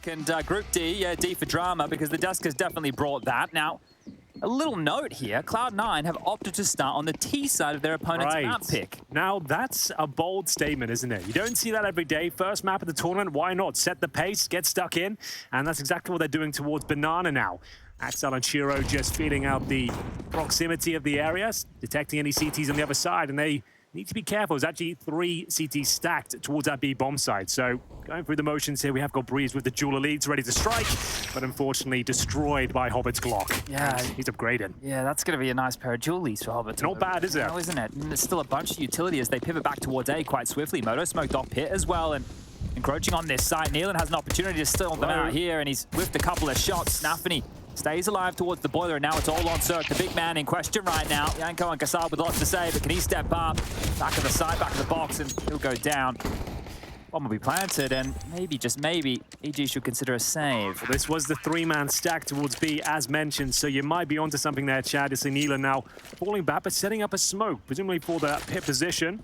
back. And Group D, yeah, D for drama, because the desk has definitely brought that. Now, a little note here, Cloud9 have opted to start on the T side of their opponent's map pick. Now, that's a bold statement, isn't it? You don't see that every day. First map of the tournament, why not? Set the pace, get stuck in, and that's exactly what they're doing towards Banana now. Axel and Shiro just feeling out the proximity of the areas, detecting any CTs on the other side, and they need to be careful. There's actually 3 CTs stacked towards that B bomb side. So going through the motions here, we have got Brehze with the dual elites ready to strike, but unfortunately destroyed by Hobbit's Glock. Yeah. He's upgraded. Yeah, that's going to be a nice pair of dual elites for Hobbit. Not bad, is it? No, isn't it? And there's still a bunch of utility as they pivot back towards A quite swiftly. Moto smoked off pit as well, and encroaching on this site. Nealon has an opportunity to steal them out here, and he's whiffed a couple of shots. nafany stays alive towards the boiler, and now it's all on Cirque, the big man in question right now. Yanko and Kasab with lots to say, but can he step up? Back of the side, back of the box, and he'll go down. Bomb will be planted, and maybe, just maybe, EG should consider a save. Well, this was the 3-man stack towards B, as mentioned, so you might be onto something there, Chad. You see Nealon now falling back, but setting up a smoke, presumably for the pit position.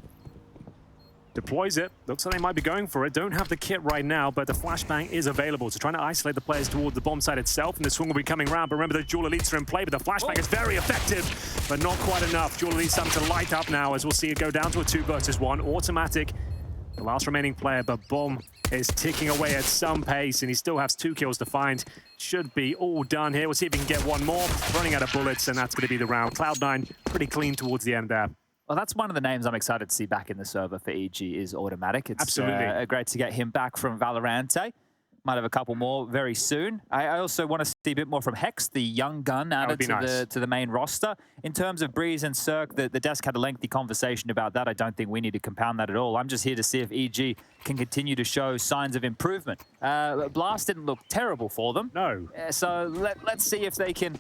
Deploys it. Looks like they might be going for it. Don't have the kit right now, but the flashbang is available. So trying to isolate the players towards the bomb site itself, and the swing will be coming around. But remember, the dual elites are in play, but the flashbang is very effective, but not quite enough. Dual elites starting to light up now, as we'll see it go down to a 2 versus 1. Automatic, the last remaining player, but Bomb is ticking away at some pace, and he still has 2 kills to find. Should be all done here. We'll see if he can get one more. Running out of bullets, and that's going to be the round. Cloud9 pretty clean towards the end there. Well, that's one of the names I'm excited to see back in the server for EG is Automatic. It's absolutely great to get him back from Valorante. Might have a couple more very soon. I also want to see a bit more from Hex, the young gun added to the main roster. In terms of Brehze and Cirque, the desk had a lengthy conversation about that. I don't think we need to compound that at all. I'm just here to see if EG can continue to show signs of improvement. Blast didn't look terrible for them. No. So let's see if they can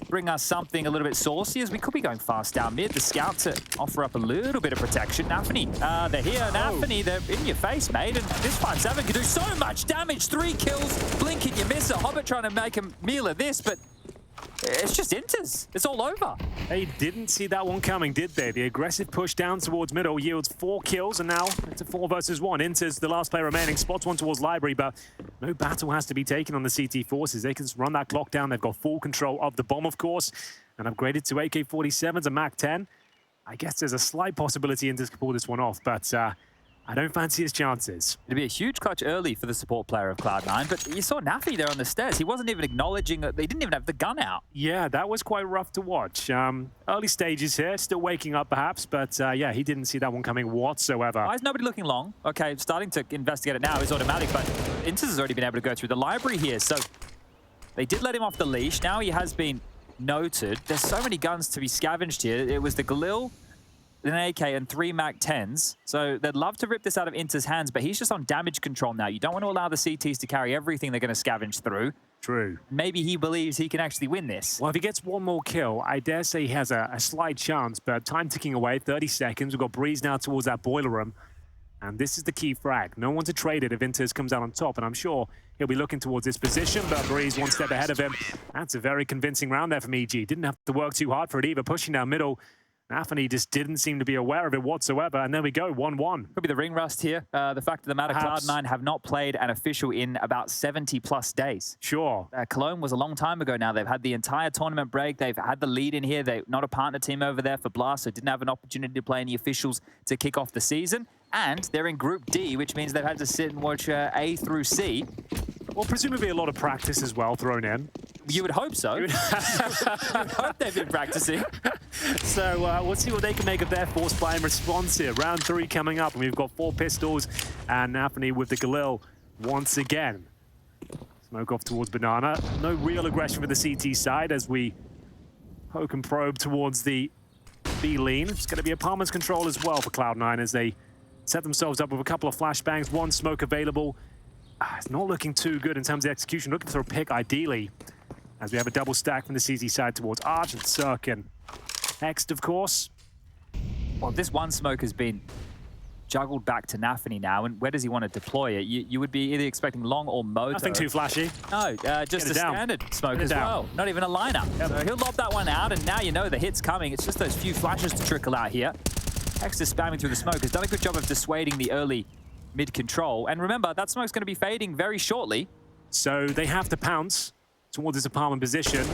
bring us something a little bit saucy, as we could be going fast down mid. The scout to offer up a little bit of protection. nafany, they're here. nafany, they're in your face, mate. And this 5-7 can do so much damage. 3 kills, blink and you miss it. Hobbit trying to make a meal of this, but it's just Inters. It's all over. They didn't see that one coming, did they? The aggressive push down towards middle yields 4 kills, and now it's a 4 versus 1. Inters, the last player remaining, spots one towards Library, but no battle has to be taken on the CT forces. They can just run that clock down. They've got full control of the bomb, of course, and upgraded to AK-47s and MAC-10. I guess there's a slight possibility Inters can pull this one off, but I don't fancy his chances. It'd be a huge clutch early for the support player of Cloud9, but you saw nafany there on the stairs. He wasn't even acknowledging that they didn't even have the gun out. Yeah, that was quite rough to watch. Early stages here, still waking up perhaps, but yeah, he didn't see that one coming whatsoever. Why is nobody looking long? Okay, starting to investigate it now is Automatic, but Inters has already been able to go through the library here, so they did let him off the leash. Now he has been noted. There's so many guns to be scavenged here. It was the Galil, an AK, and 3 MAC-10s. So they'd love to rip this out of Inter's hands, but he's just on damage control now. You don't want to allow the CTs to carry everything they're going to scavenge through. True. Maybe he believes he can actually win this. Well, if he gets one more kill, I dare say he has a slight chance, but time ticking away, 30 seconds. We've got Brehze now towards that boiler room, and this is the key frag. No one to trade it if Inters comes out on top, and I'm sure he'll be looking towards this position, but Brehze 1 step ahead of him. That's a very convincing round there from EG. Didn't have to work too hard for it either, pushing down middle. nafany just didn't seem to be aware of it whatsoever, and there we go, 1-1. Could be the ring rust here. The fact of the matter, Cloud9 have not played an official in about 70+ days. Sure. Cologne was a long time ago now. They've had the entire tournament break. They've had the lead in here. They're not a partner team over there for Blast, so didn't have an opportunity to play any officials to kick off the season. And they're in Group D, which means they've had to sit and watch A through C. Well, presumably a lot of practice as well thrown in. You would hope so. You would hope they've been practicing. So we'll see what they can make of their force play and response here. Round 3 coming up, and we've got 4 pistols, and nafany with the Galil once again. Smoke off towards Banana. No real aggression for the CT side as we poke and probe towards the B lean. It's going to be a Palmer's control as well for Cloud9 as they set themselves up with a couple of flashbangs, 1 smoke available. It's not looking too good in terms of execution. Looking for a pick, ideally, as we have a double stack from the CT side towards Arch and Cirque and Hext, of course. Well, this 1 smoke has been juggled back to nafany now, and where does he want to deploy it? You would be either expecting long or moto. Nothing too flashy. No, just a standard smoke as well. Not even a lineup. Yep. So he'll lob that one out, and now you know the hit's coming. It's just those few flashes to trickle out here. Hext is spamming through the smoke. Has done a good job of dissuading the early mid-control. And remember, that smoke's going to be fading very shortly. So they have to pounce towards this apartment position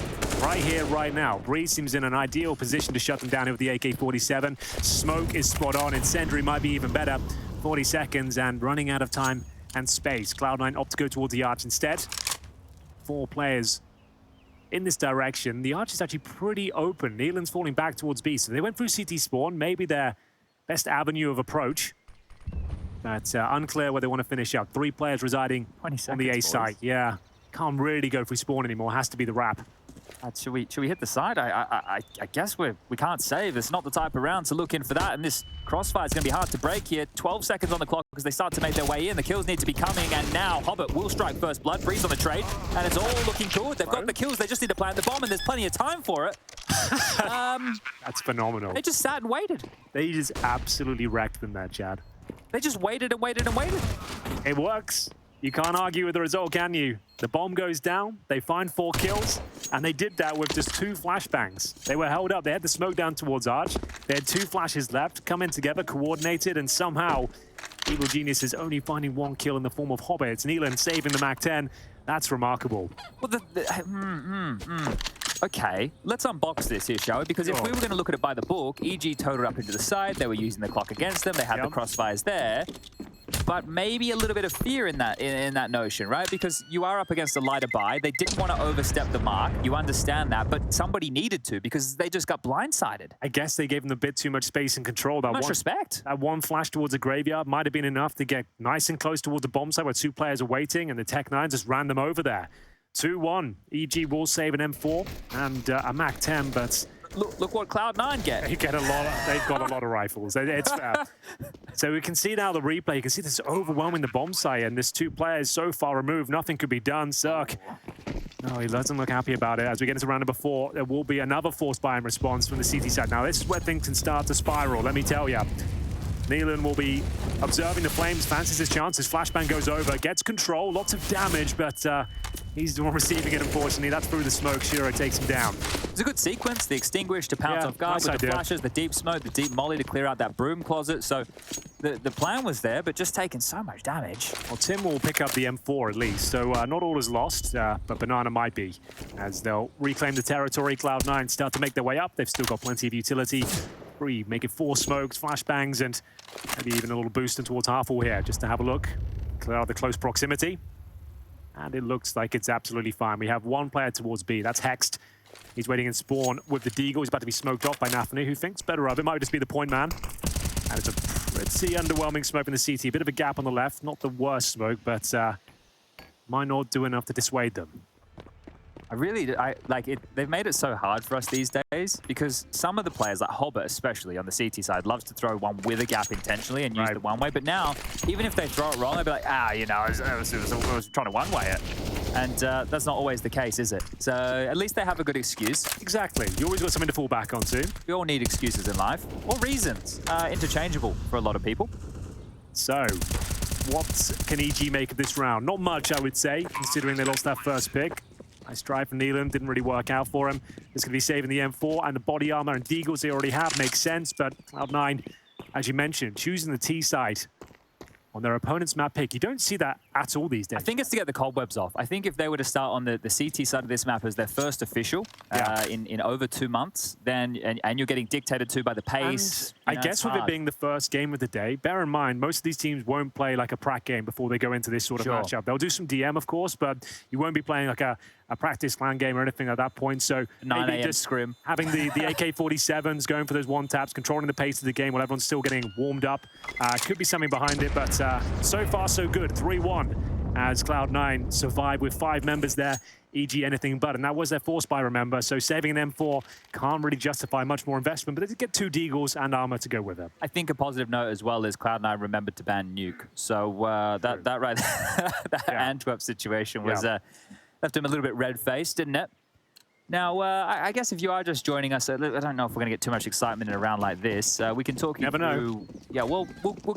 right here, right now. Brehze seems in an ideal position to shut them down here with the AK-47. Smoke is spot on. Incendiary might be even better. 40 seconds and running out of time and space. Cloud9 opt to go towards the arch instead. 4 players in this direction. The arch is actually pretty open. Neelan's falling back towards B. So they went through CT spawn, maybe their best avenue of approach. But unclear where they want to finish up. 3 players residing on the A site. Yeah, can't really go through spawn anymore. Has to be the wrap. Should we hit the side? I guess we can't save. It's not the type of round to look in for that. And this crossfire is going to be hard to break here. 12 seconds on the clock because they start to make their way in. The kills need to be coming. And now Hobbit will strike first blood. Brehze on the trade. And it's all looking good. They've got the kills. They just need to plant the bomb. And there's plenty of time for it. That's phenomenal. They just sat and waited. They just absolutely wrecked them there, Chad. They just waited and waited and waited. It works. You can't argue with the result, can you? The bomb goes down, they find 4 kills, and they did that with just 2 flashbangs. They were held up, they had the smoke down towards Arch. They had 2 flashes left, come in together, coordinated, and somehow Evil Genius is only finding 1 kill in the form of Hobbit. It's Neelan saving the MAC-10. That's remarkable. Well, Okay, let's unbox this here, shall we? Because if we were going to look at it by the book, EG totaled up into the side, they were using the clock against them, they had the crossfires there. But maybe a little bit of fear in that notion, right? Because you are up against a lighter buy. They didn't want to overstep the mark. You understand that, but somebody needed to because they just got blindsided. I guess they gave them a bit too much space and control. That much respect. That 1 flash towards the graveyard might have been enough to get nice and close towards the bomb site where 2 players are waiting, and the Tech-9 just ran them over there. 2-1. EG will save an M4 and a MAC-10, but Look what Cloud9 get. They get a lot. They've got a lot of rifles. It's fair. So we can see now the replay. You can see this overwhelming the bomb site, and there's 2 players so far removed. Nothing could be done. Cirque. No, he doesn't look happy about it. As we get into round number 4, there will be another force buying response from the CT side. Now this is where things can start to spiral. Let me tell you. Neelan will be observing the flames, fancies his chances. Flashbang goes over, gets control, lots of damage, but he's the one receiving it, unfortunately. That's through the smoke. Shiro takes him down. It's a good sequence. The extinguish to pounce off guard with the flashes, the deep smoke, the deep molly to clear out that broom closet. So the plan was there, but just taking so much damage. Well, Tim will pick up the M4 at least, so not all is lost, but Banana might be, as they'll reclaim the territory. Cloud9 start to make their way up. They've still got plenty of utility. Make it 4 smokes, flashbangs, and maybe even a little boost in towards half wall here, just to have a look. Clear out the close proximity. And it looks like it's absolutely fine. We have 1 player towards B. That's Hexed. He's waiting in spawn with the Deagle. He's about to be smoked off by Nafany, who thinks better of it. Might just be the point man. And it's a pretty underwhelming smoke in the CT. A bit of a gap on the left. Not the worst smoke, but might not do enough to dissuade them. They've made it so hard for us these days because some of the players, like Hobbit especially on the CT side, loves to throw one with a gap intentionally and use the one-way. But now, even if they throw it wrong, they'll be like, I was trying to one-way it. And that's not always the case, is it? So at least they have a good excuse. Exactly. You always got something to fall back onto. We all need excuses in life, or reasons. Interchangeable for a lot of people. So, what can EG make of this round? Not much, I would say, considering they lost that first pick. Nice drive from Neelan, didn't really work out for him. He's going to be saving the M4 and the body armor and deagles they already have. Makes sense, but Cloud9, as you mentioned, choosing the T side on their opponent's map pick. You don't see that at all these days. I think it's to get the cobwebs off. I think if they were to start on the CT side of this map as their first official in over 2 months, then and you're getting dictated to by the pace. I guess with it being the first game of the day, bear in mind, most of these teams won't play like a prac game before they go into this sort of matchup. They'll do some DM, of course, but you won't be playing like a practice clan game or anything at that point. So 9 maybe AM just scrim. having the AK-47s, going for those one taps, controlling the pace of the game while everyone's still getting warmed up. Could be something behind it, but so far so good. 3-1 as Cloud9 survive with 5 members there. EG anything but, and that was their force buy, remember. So saving an M4 can't really justify much more investment, but they did get 2 deagles and armor to go with it. I think a positive note as well is Cloud9 remembered to ban Nuke. So that right, that Antwerp situation was left him a little bit red-faced, didn't it? Now, I guess if you are just joining us, I don't know if we're going to get too much excitement in a round like this. We can talk you through... Never know. Yeah, we'll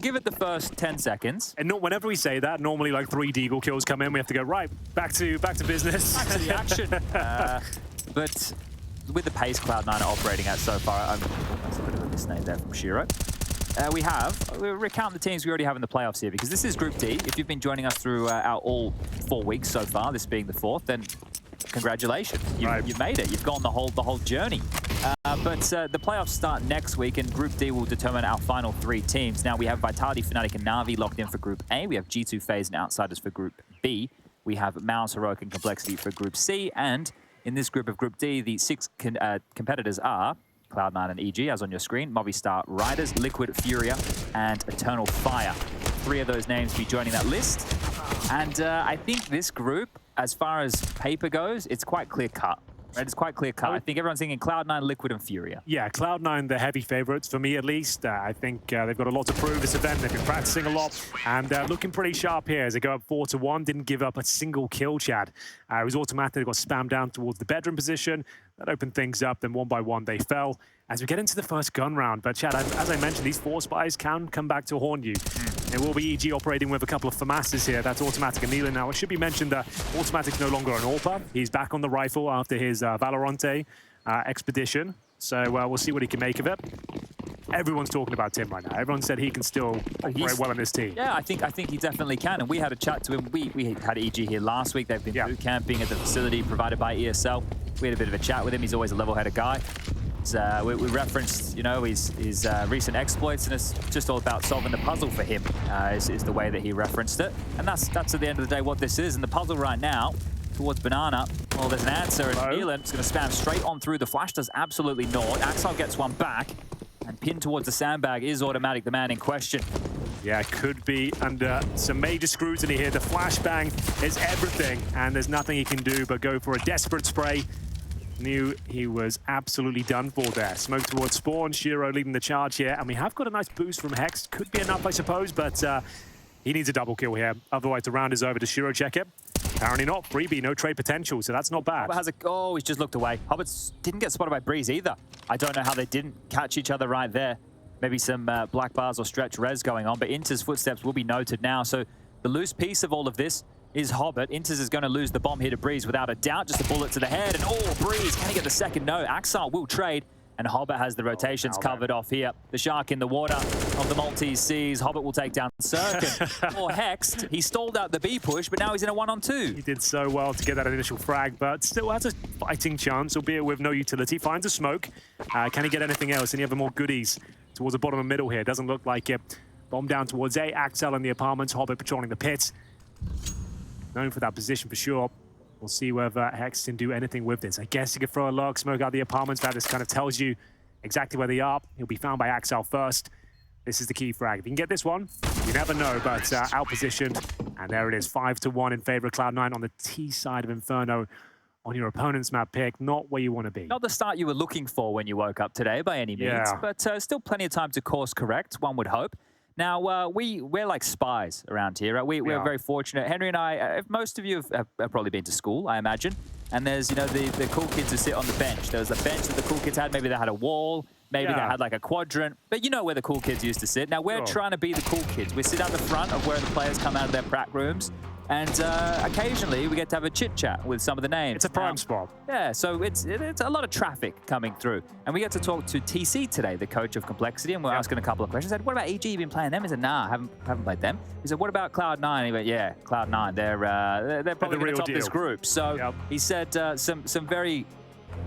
give it the first 10 seconds. And whenever we say that, normally like 3 deagle kills come in. We have to go, right, back to business. Back to the action. But with the pace Cloud9 are operating at so far, that's a bit of a misname there from Shiro. we'll recount the teams we already have in the playoffs here, because this is Group D. If you've been joining us through our all 4 weeks so far, this being the 4th, then congratulations. You've made it. You've gone the whole journey. But the playoffs start next week, and Group D will determine our final 3 teams. Now, we have Vitality, Fnatic, and Na'Vi locked in for Group A. We have G2, FaZe, and Outsiders for Group B. We have Mouse, Heroic, and Complexity for Group C. And in this group of Group D, the 6 competitors are Cloud9 and EG, as on your screen, Movistar Riders, Liquid Furia, and Eternal Fire. 3 of those names be joining that list. And I think this group, as far as paper goes, it's quite clear-cut. Right? It's quite clear-cut. I think everyone's thinking Cloud9, Liquid, and Furia. Yeah, Cloud9, the heavy favorites, for me at least. I think they've got a lot to prove this event. They've been practicing a lot, and looking pretty sharp here as they go up 4-1. Didn't give up a single kill, Chad. It was automatic. They got spammed down towards the bedroom position. That opened things up. Then 1 by 1, they fell. As we get into the first gun round, but Chad, as I mentioned, these 4 spies can come back to haunt you. It will be EG operating with a couple of FAMASs here. That's Automatic and Nealon. Now, it should be mentioned that Automatic's no longer an AWPer. He's back on the rifle after his Valorante expedition. So we'll see what he can make of it. Everyone's talking about Tim right now. Everyone said he can still operate well in this team. Yeah, I think he definitely can. And we had a chat to him. We had EG here last week. They've been boot camping at the facility provided by ESL. We had a bit of a chat with him. He's always a level-headed guy. We referenced, you know, his recent exploits, and it's just all about solving the puzzle for him, is the way that he referenced it. And that's at the end of the day what this is. And the puzzle right now, towards Banana, well, there's an answer, and Nealon is going to spam straight on through. The flash does absolutely naught. Axel gets one back, and pinned towards the sandbag is Automatic, the man in question. Yeah, could be under some major scrutiny here. The flashbang is everything, and there's nothing he can do but go for a desperate spray. Knew he was absolutely done for there. Smoke towards spawn, Shiro leading the charge here, and we have got a nice boost from Hex. Could be enough, I suppose, but he needs a double kill here. Otherwise, the round is over. Does Shiro check it? Apparently not. Freebie, no trade potential, so that's not bad. Oh, he's just looked away. Hobbit didn't get spotted by Brehze either. I don't know how they didn't catch each other right there. Maybe some black bars or stretch res going on, but Inter's footsteps will be noted now. So the loose piece of all of this is Hobbit. Inters is going to lose the bomb here to Brehze without a doubt. Just a bullet to the head, and Brehze, can he get the second? No, Axar will trade, and Hobbit has the rotations covered off here. The shark in the water of the Maltese seas. Hobbit will take down Cirkin. Or Hexed. He stalled out the B push, but now he's in a 1-on-2. He did so well to get that initial frag, but still has a fighting chance, albeit with no utility. Finds a smoke. Can he get anything else? Any other more goodies towards the bottom and middle here? Doesn't look like it. Bomb down towards A. Axel in the apartments. Hobbit patrolling the pit. Known for that position for sure. We'll see whether Hex can do anything with this. I guess he could throw a lurk, smoke out the apartments. That just kind of tells you exactly where they are. He'll be found by Axel first. This is the key frag. If you can get this one, you never know, but out-positioned. And there it is, 5-1 in favor of Cloud9 on the T side of Inferno. On your opponent's map pick, not where you want to be. Not the start you were looking for when you woke up today, by any means. But still plenty of time to course correct, one would hope. Now, we're like spies around here, right? We're very fortunate. Henry and I, most of you have probably been to school, I imagine. And there's, you know, the cool kids who sit on the bench. There was a bench that the cool kids had. Maybe they had a wall. Maybe they had like a quadrant. But you know where the cool kids used to sit. Now, we're trying to be the cool kids. We sit at the front of where the players come out of their prac rooms. And occasionally, we get to have a chit-chat with some of the names. It's a prime spot. Yeah, so it's a lot of traffic coming through. And we get to talk to TC today, the coach of Complexity, and we're asking a couple of questions. I said, what about EG? You been playing them? He said, nah, haven't played them. He said, what about Cloud9? He went, yeah, Cloud9. They're probably going to top this group. So he said some very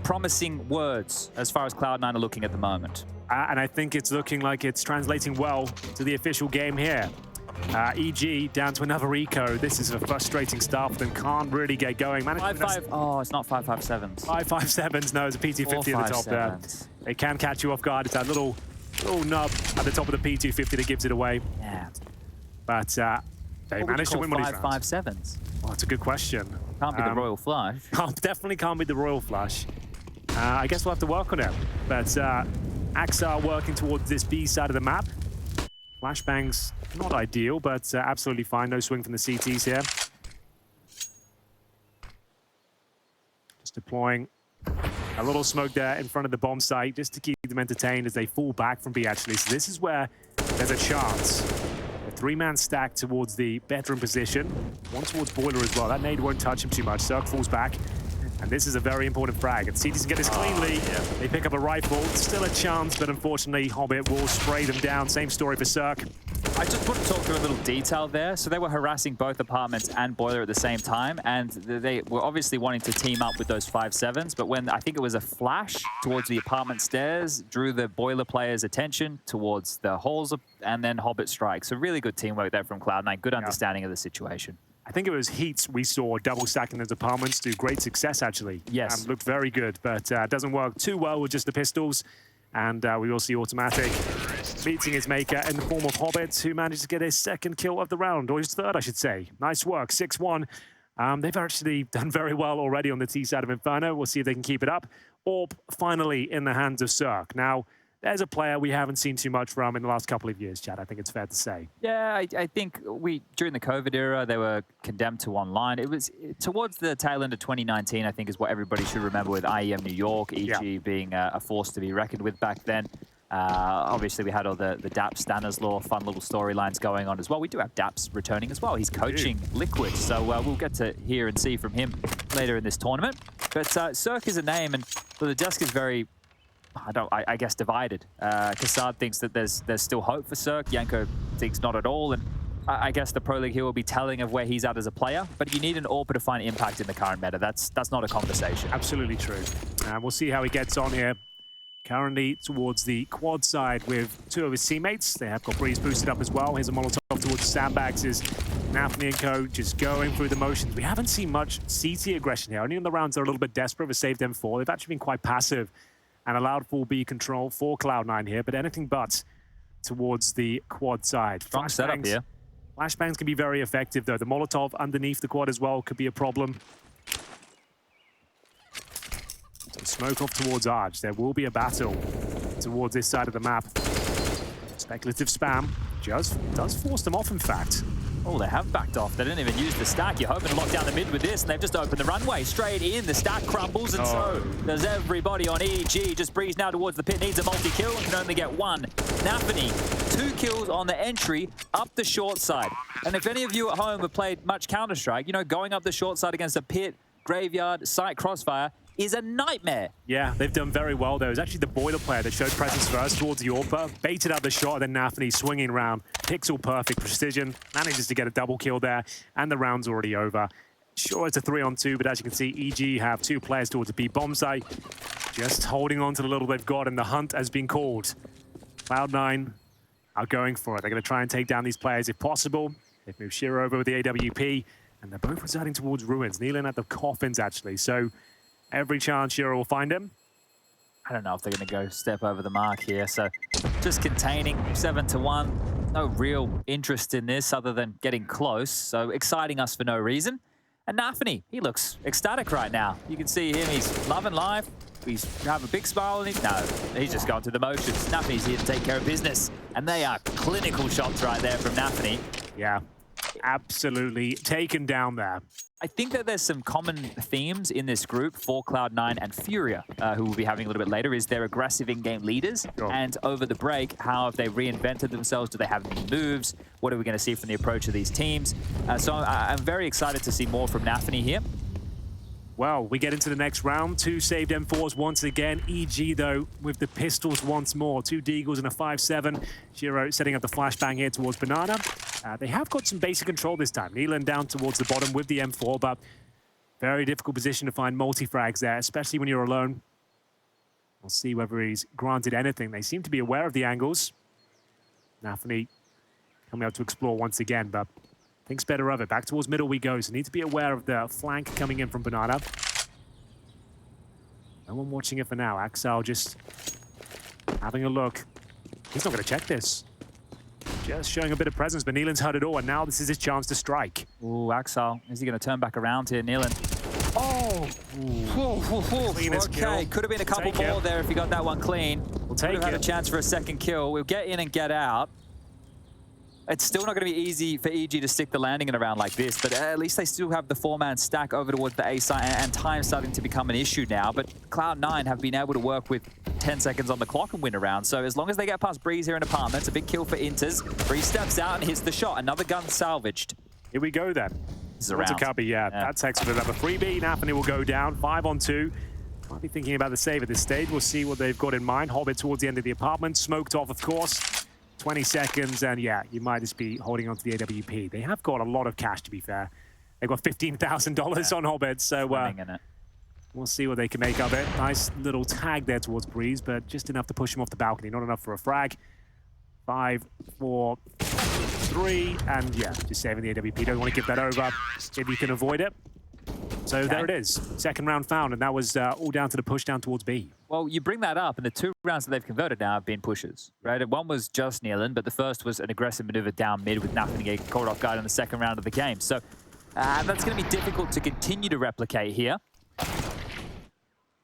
promising words as far as Cloud9 are looking at the moment. And I think it's looking like it's translating well to the official game here. EG down to another eco. This is a frustrating start for them. Can't really get going. Oh, it's not 5.57s. 5.57s. No, it's a PT50 at the top there. It can catch you off guard. It's that little nub at the top of the P250 that gives it away. Yeah. But they managed to win one of these rounds. 5.57s? Oh, that's a good question. Can't be the Royal Flush. Definitely can't be the Royal Flush. I guess we'll have to work on it. But Axar working towards this B side of the map. Flashbangs, not ideal, but absolutely fine. No swing from the CTs here. Just deploying a little smoke there in front of the bomb site just to keep them entertained as they fall back from B, actually. So this is where there's a chance. A 3-man stack towards the bedroom position. One towards Boiler as well. That nade won't touch him too much. Cirque falls back. And this is a very important frag. And CTs can get this cleanly. They pick up a rifle. Still a chance, but unfortunately, Hobbit will spray them down. Same story for Cirque. I just want to talk through a little detail there. So they were harassing both apartments and boiler at the same time, and they were obviously wanting to team up with those 5-7s, but when I think it was a flash towards the apartment stairs, drew the boiler players' attention towards the halls, and then Hobbit strike. So really good teamwork there from Cloud9. Good understanding of the situation. I think it was Heats we saw double stacking those apartments to great success, actually. Yes. Looked very good, but doesn't work too well with just the pistols. And we will see Automatic beating his maker in the form of Hobbit, who managed to get his second kill of the round, or his third, I should say. Nice work, 6-1. They've actually done very well already on the T side of Inferno. We'll see if they can keep it up. Orb finally in the hands of Cirque. Now, there's a player we haven't seen too much from in the last couple of years, Chad. I think it's fair to say. Yeah, I think during the COVID era, they were condemned to online. It was towards the tail end of 2019, I think, is what everybody should remember with IEM New York, EG being a force to be reckoned with back then. Obviously, we had all the Daps, Stanislaw, fun little storylines going on as well. We do have Daps returning as well. He's coaching Liquid, so we'll get to hear and see from him later in this tournament. But Cirque is a name, and the desk is very... I guess divided. Kassad thinks that there's still hope for Cirque. Yanko thinks not at all. And I guess the Pro League here will be telling of where he's at as a player. But you need an AWPer to find impact in the current meta. That's not a conversation. Absolutely true. We'll see how he gets on here. Currently towards the quad side with two of his teammates. They have got Brehze boosted up as well. Here's a Molotov towards the sandbags. Is nafany and co just going through the motions. We haven't seen much CT aggression here. Only in the rounds they're a little bit desperate for saved M4. They've actually been quite passive and allowed full B control for Cloud9 here, but anything but towards the quad side. Strong setup here. Flashbangs can be very effective, though. The Molotov underneath the quad as well could be a problem. So smoke off towards Arch. There will be a battle towards this side of the map. Speculative spam just does force them off, in fact. Oh, they have backed off. They didn't even use the stack. You're hoping to lock down the mid with this, and they've just opened the runway straight in. The stack crumbles, and so does everybody on EG. Just Brehze now towards the pit. Needs a multi-kill and can only get one. nafany, 2 kills on the entry up the short side. And if any of you at home have played much Counter-Strike, you know, going up the short side against a pit, graveyard, site crossfire is a nightmare. Yeah, they've done very well there. It was actually the boiler player that showed presence first towards the AWPer, baited out the shot, and then nafany swinging around, pixel perfect precision, manages to get a double kill there, and the round's already over. Sure, it's a 3-on-2, but as you can see, EG have 2 players towards the B bomb site, just holding on to the little they've got, and the hunt has been called. Cloud9 are going for it. They're going to try and take down these players if possible. They've moved Shiro over with the AWP, and they're both residing towards ruins, kneeling at the coffins, actually. So every chance Shiro will find him. I don't know if they're going to go step over the mark here. So just containing 7-1. No real interest in this other than getting close. So exciting us for no reason. And nafany, he looks ecstatic right now. You can see him, he's loving life. He's having a big smile on his... No, he's just going through the motions. nafany's here to take care of business. And they are clinical shots right there from nafany. Yeah, absolutely taken down there. I think that there's some common themes in this group for Cloud9 and Furia, who we'll be having a little bit later, is they're aggressive in-game leaders. Sure. And over the break, how have they reinvented themselves? Do they have any moves? What are we going to see from the approach of these teams? So I'm very excited to see more from nafany here. Well, we get into the next round. 2 saved M4s once again. EG, though, with the pistols once more. 2 Deagles and a 5-7. Shiro setting up the flashbang here towards Banana. They have got some basic control this time. Nealon down towards the bottom with the M4, but very difficult position to find multi-frags there, especially when you're alone. We'll see whether he's granted anything. They seem to be aware of the angles. nafany coming out to explore once again, but thinks better of it. Back towards middle we go, so need to be aware of the flank coming in from Banana. No one watching it for now. Axel just having a look. He's not going to check this. Just showing a bit of presence, but Nealon's heard it all, and now this is his chance to strike. Ooh, Axel. Is he going to turn back around here, Nealon? Oh! Okay, could have been a couple more there if he got that one clean. We'll take it. Could have had a chance for a second kill. We'll get in and get out. It's still not going to be easy for EG to stick the landing in a round like this, but at least they still have the 4-man stack over towards the A side, and time starting to become an issue now. But Cloud9 have been able to work with 10 seconds on the clock and win a round. So as long as they get past Brehze here in apartments, a big kill for Inters. Brehze steps out and hits the shot. Another gun salvaged. Here we go then. is around. Copy, yeah. That's excellent. Number 3B, nafany will go down, 5 on 2. Might be thinking about the save at this stage. We'll see what they've got in mind. Hobbit towards the end of the apartment, smoked off, of course. 20 seconds, and yeah, you might just be holding on to the AWP. They have got a lot of cash, to be fair. They've got $15,000 on Hobbit, so we'll see what they can make of it. Nice little tag there towards Brehze, but just enough to push him off the balcony. Not enough for a frag. 5, 4, 3, and yeah, just saving the AWP. Don't want to give that over if you can avoid it. So there it is. Second round found, and that was all down to the push down towards B. Well, you bring that up, and the 2 rounds that they've converted now have been pushes, right? One was just Nealon, but the first was an aggressive maneuver down mid with nafany getting caught off guard in the second round of the game. So that's going to be difficult to continue to replicate here.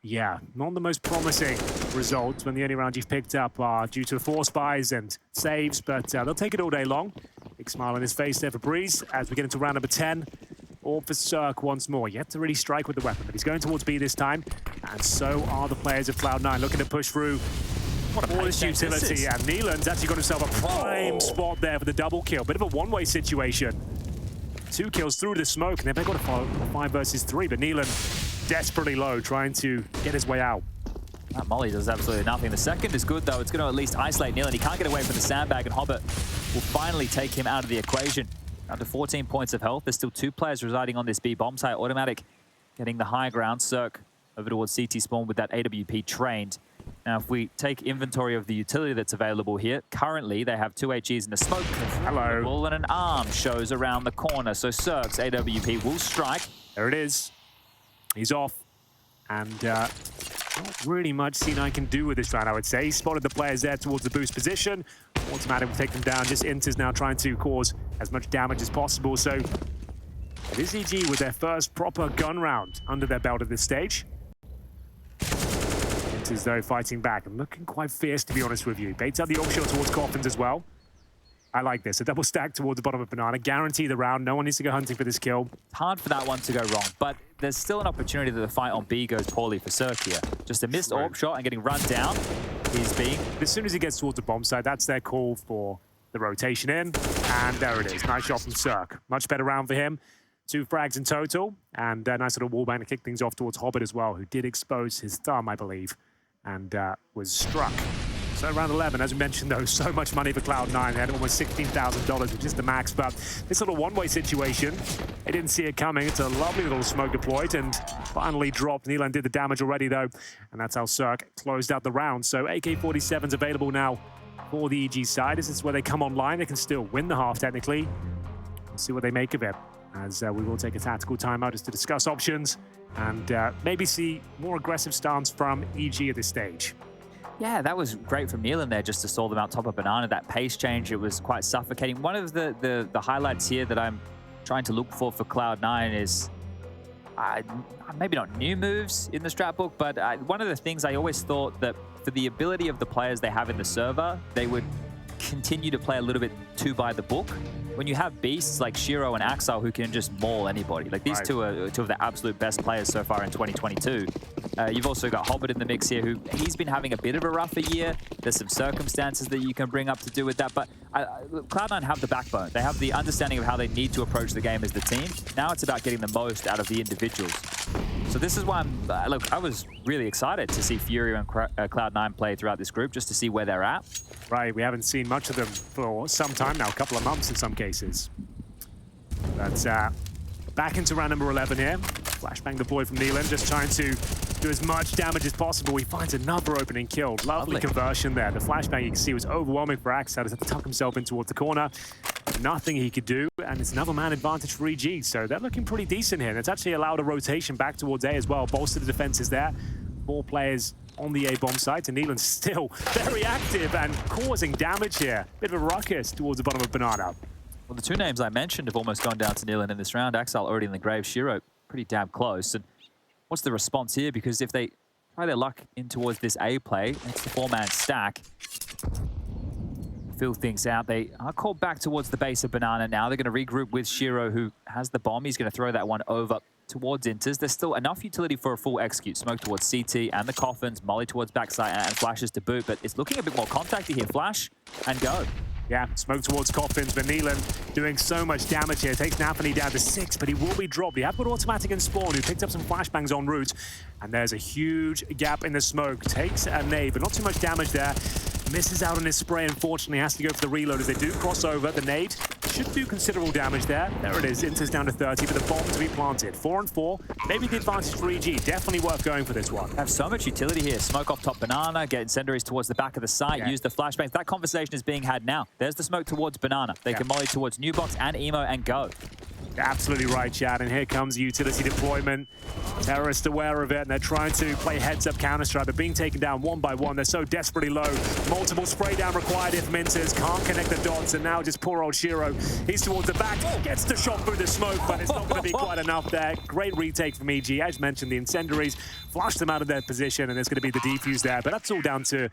Yeah, not the most promising results when the only round you've picked up are due to force buys and saves, but they'll take it all day long. Big smile on his face there for Brehze as we get into round number 10. Or for Cirque once more. Yet to really strike with the weapon, but he's going towards B this time, and so are the players of Cloud9 looking to push through all this utility. And Nealon's actually got himself a prime spot there for the double kill. Bit of a one-way situation. 2 kills through the smoke, and they've got a 5 versus 3, but Nealon desperately low, trying to get his way out. That molly does absolutely nothing. The second is good, though. It's going to at least isolate Nealon. He can't get away from the sandbag, and Hobbit will finally take him out of the equation. Down to 14 points of health. There's still 2 players residing on this B bomb site. Automatic getting the high ground. Cirque over towards CT spawn with that AWP trained. Now, if we take inventory of the utility that's available here, currently they have 2 HEs and a smoke. Hello. And an arm shows around the corner. So Cirque's AWP will strike. There it is. He's off. And not really much C9 can do with this round, I would say. He spotted the players there towards the boost position. Automatic will take them down. Just Inter's now trying to cause as much damage as possible. So it is EG with their first proper gun round under their belt at this stage. Inter's, though, fighting back and looking quite fierce, to be honest with you. Baits out the AUG shot towards Coffins as well. I like this. A double stack towards the bottom of Banana. Guarantee the round. No one needs to go hunting for this kill. It's hard for that one to go wrong, but there's still an opportunity that the fight on B goes poorly for Cirque here. Just a missed AUG shot and getting run down. He's being... As soon as he gets towards the bomb site, that's their call for the rotation in. And there it is. Nice shot from Cirque. Much better round for him. 2 frags in total. And a nice little wallbang to kick things off towards Hobbit as well, who did expose his thumb, I believe, and was struck. So round 11, as we mentioned, though, so much money for Cloud9. They had almost $16,000, which is the max. But this little one-way situation, they didn't see it coming. It's a lovely little smoke deployed and finally dropped. Nealon did the damage already, though. And that's how Cirque closed out the round. So AK-47's available now for the EG side. This is where they come online. They can still win the half, technically. We'll see what they make of it, as we will take a tactical timeout just to discuss options and maybe see more aggressive stance from EG at this stage. Yeah, that was great from Nealon there, just to stall them out top of Banana. That pace change, it was quite suffocating. One of the highlights here that I'm trying to look for Cloud9 is maybe not new moves in the strat book, but one of the things I always thought that for the ability of the players they have in the server, they would continue to play a little bit too by the book. When you have beasts like Shiro and Axel who can just maul anybody, like these two are 2 of the absolute best players so far in 2022. You've also got Hobbit in the mix here, who he's been having a bit of a rougher year. There's some circumstances that you can bring up to do with that, but Cloud9 have the backbone. They have the understanding of how they need to approach the game as the team. Now it's about getting the most out of the individuals. So this is why look, I was really excited to see Fury and Cloud9 play throughout this group, just to see where they're at. Right, we haven't seen much of them for some time now, a couple of months in some cases. That's back into round number 11 here. Flashbang deployed from Nealon, just trying to do as much damage as possible. He finds another opening kill. Lovely conversion there. The flashbang, you can see, was overwhelming for Axel. He had to tuck himself in towards the corner. Nothing he could do, and it's another man advantage for EG. So they're looking pretty decent here. And it's actually allowed a rotation back towards A as well. Bolster the defenses there. 4 players on the A bomb site, and Nealon's still very active and causing damage here. Bit of a ruckus towards the bottom of Banana. Well, the 2 names I mentioned have almost gone down to Nealon in this round. Axel already in the grave, Shiro pretty damn close. And what's the response here? Because if they try their luck in towards this A play, it's the 4-man stack. Fill things out. They are called back towards the base of Banana now. They're going to regroup with Shiro, who has the bomb. He's going to throw that one over towards Inters. There's still enough utility for a full execute. Smoke towards CT and the coffins, molly towards backside and flashes to boot, but it's looking a bit more contacty here. Flash and go. Yeah, smoke towards Coffins, but Neelan doing so much damage here. Takes nafany down to 6, but he will be dropped. You have got automatic and Spawn, who picked up some flashbangs en route. And there's a huge gap in the smoke. Takes a nade, but not too much damage there. Misses out on his spray, unfortunately. Has to go for the reload as they do cross over. The nade should do considerable damage there. There it is. Inter's down to 30, but the bomb to be planted. 4 and 4. Maybe the advantage for EG. Definitely worth going for this one. Have so much utility here. Smoke off top Banana, get incendiaries towards the back of the site, use the flashbangs. That conversation is being had now. There's the smoke towards Banana. They can molly towards New Box and Emo and go. Absolutely right, Chad. And here comes utility deployment. Terrorists aware of it, and they're trying to play heads-up counter-strike. They're being taken down one by one. They're so desperately low. Multiple spray down required if Minters can't connect the dots, and now just poor old Shiro. He's towards the back, gets the shot through the smoke, but it's not going to be quite enough there. Great retake from EG. As mentioned, the incendiaries flushed them out of their position, and there's going to be the defuse there. But that's all down to...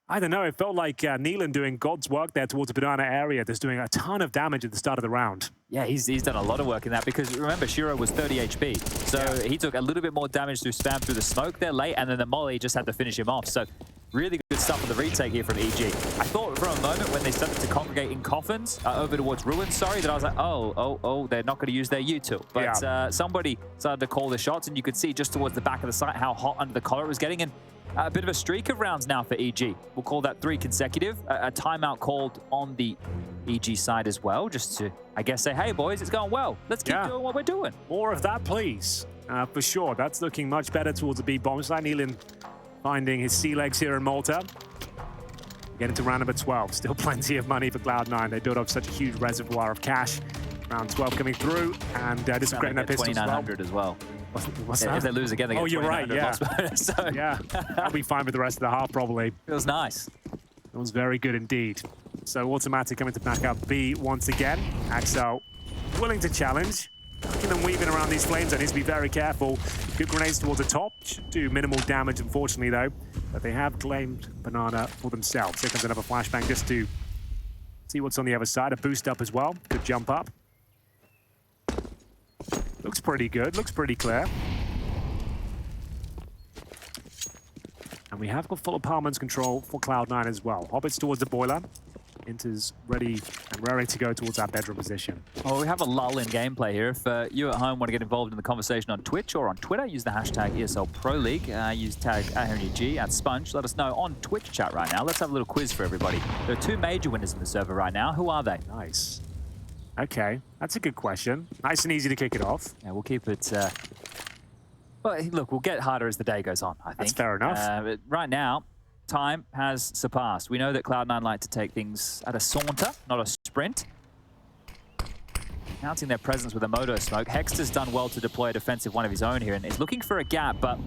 I don't know, it felt like Neelan doing God's work there towards the banana area. That's doing a ton of damage at the start of the round. Yeah, he's done a lot of work in that because remember, Shiro was 30 HP. So he took a little bit more damage through spam through the smoke there late, and then the molly just had to finish him off. So really good stuff on the retake here from EG. I thought for a moment when they started to congregate in coffins over towards ruins, sorry, that I was like, oh, they're not going to use their U tool. But somebody started to call the shots, and you could see just towards the back of the site how hot under the collar it was getting. And a bit of a streak of rounds now for EG. We'll call that 3 consecutive. A timeout called on the EG side as well, just to, I guess, say, hey, boys, it's going well. Let's keep doing what we're doing. More of that, please. For sure. That's looking much better towards the B bomb side. Neelan finding his sea legs here in Malta. Get into round number 12. Still plenty of money for Cloud9. They built up such a huge reservoir of cash. Round 12 coming through, and just upgrading their pistols 2,900 as well. What's that? If they lose again, they get you're right, yeah. So. Yeah, I'll be fine with the rest of the half, probably. Feels nice. It was very good indeed. So automatic coming to back up B once again. Axel willing to challenge. Looking and weaving around these flames, I need to be very careful. Good grenades towards the top. Should do minimal damage, unfortunately, though. But they have claimed Banana for themselves. Here comes another flashbang just to see what's on the other side. A boost up as well. Good jump up. Looks pretty good, looks pretty clear. And we have got full apartments control for Cloud9 as well. Hobbit's towards the boiler. Inter's ready and raring to go towards our bedroom position. Well, we have a lull in gameplay here. If you at home want to get involved in the conversation on Twitch or on Twitter, use the hashtag ESL Pro League. Use tag @HenryG @Sponge. Let us know on Twitch chat right now. Let's have a little quiz for everybody. There are 2 major winners in the server right now. Who are they? Nice. Okay, that's a good question. Nice and easy to kick it off. Yeah, we'll keep it... But look, we'll get harder as the day goes on, I think. That's fair enough. But right now, time has surpassed. We know that Cloud9 like to take things at a saunter, not a sprint. Announcing their presence with a moto smoke. Hexter's done well to deploy a defensive one of his own here and is looking for a gap, but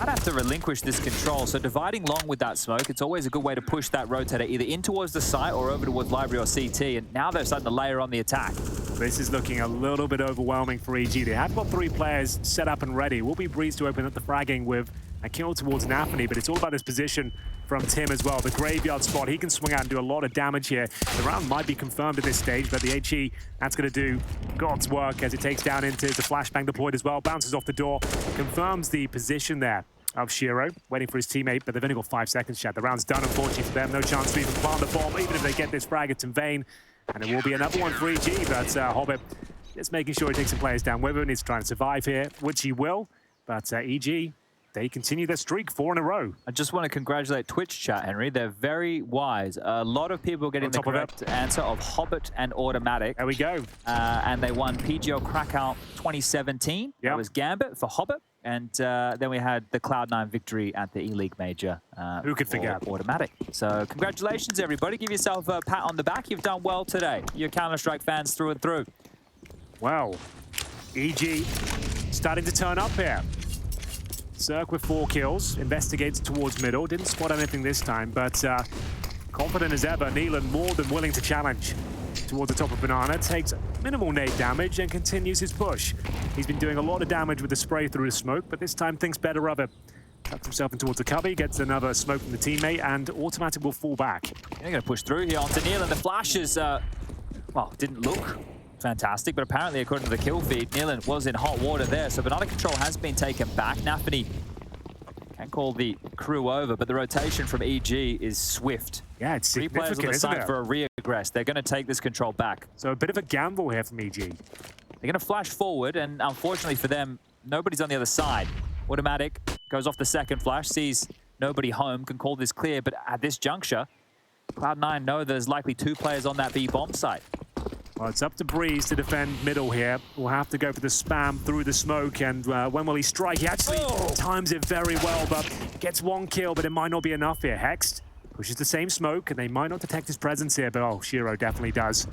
I'd have to relinquish this control. So dividing long with that smoke, it's always a good way to push that rotator either in towards the site or over towards library or CT. And now they're starting to layer on the attack. This is looking a little bit overwhelming for EG. They have got 3 players set up and ready. Will be Brehze to open up the fragging with a kill towards nafany, but it's all about his position from Tim as well. The graveyard spot, he can swing out and do a lot of damage here. The round might be confirmed at this stage, but the HE, that's going to do God's work as it takes down into the flashbang deployed as well. Bounces off the door, confirms the position there of Shiro, waiting for his teammate, but they've only got 5 seconds, Chad. The round's done, unfortunately, for them. No chance to even plant the bomb. Even if they get this frag, it's in vain. And it will be another one for EG, but Hobbit just making sure he takes some players down with him. He's trying to survive here, which he will. But EG, they continue their streak 4 in a row. I just want to congratulate Twitch chat, Henry. They're very wise. A lot of people getting the correct answer of Hobbit and Automatic. There we go. And they won PGL Krakow 2017. Yep. That was Gambit for Hobbit. And then we had the Cloud9 victory at the E-League Major. Who could forget? Automatic. So congratulations, everybody. Give yourself a pat on the back. You've done well today. You're Counter-Strike fans through and through. Well, EG starting to turn up here. Cirque with 4 kills, investigates towards middle. Didn't spot anything this time, but confident as ever. Neelan more than willing to challenge towards the top of Banana. Takes minimal nade damage and continues his push. He's been doing a lot of damage with the spray through his smoke, but this time thinks better of it. Tucks himself in towards the cubby, gets another smoke from the teammate, and Automatic will fall back. They're going to push through here onto Neelan. The flashes, well, didn't look fantastic, but apparently, according to the kill feed, Neelan was in hot water there. So Banana control has been taken back. nafany Can't call the crew over, but the rotation from EG is swift. Yeah, it's 3 players on the side for a re-aggress. They're going to take this control back. So a bit of a gamble here from EG. They're going to flash forward, and unfortunately for them, nobody's on the other side. Automatic goes off the second flash, sees nobody home, can call this clear, but at this juncture, Cloud9 know there's likely 2 players on that B bomb site. Well, it's up to Brehze to defend middle here. We'll have to go for the spam through the smoke, and when will he strike? He actually times it very well, but gets 1 kill, but it might not be enough here. Hexed pushes the same smoke, and they might not detect his presence here, but oh, Shiro definitely does.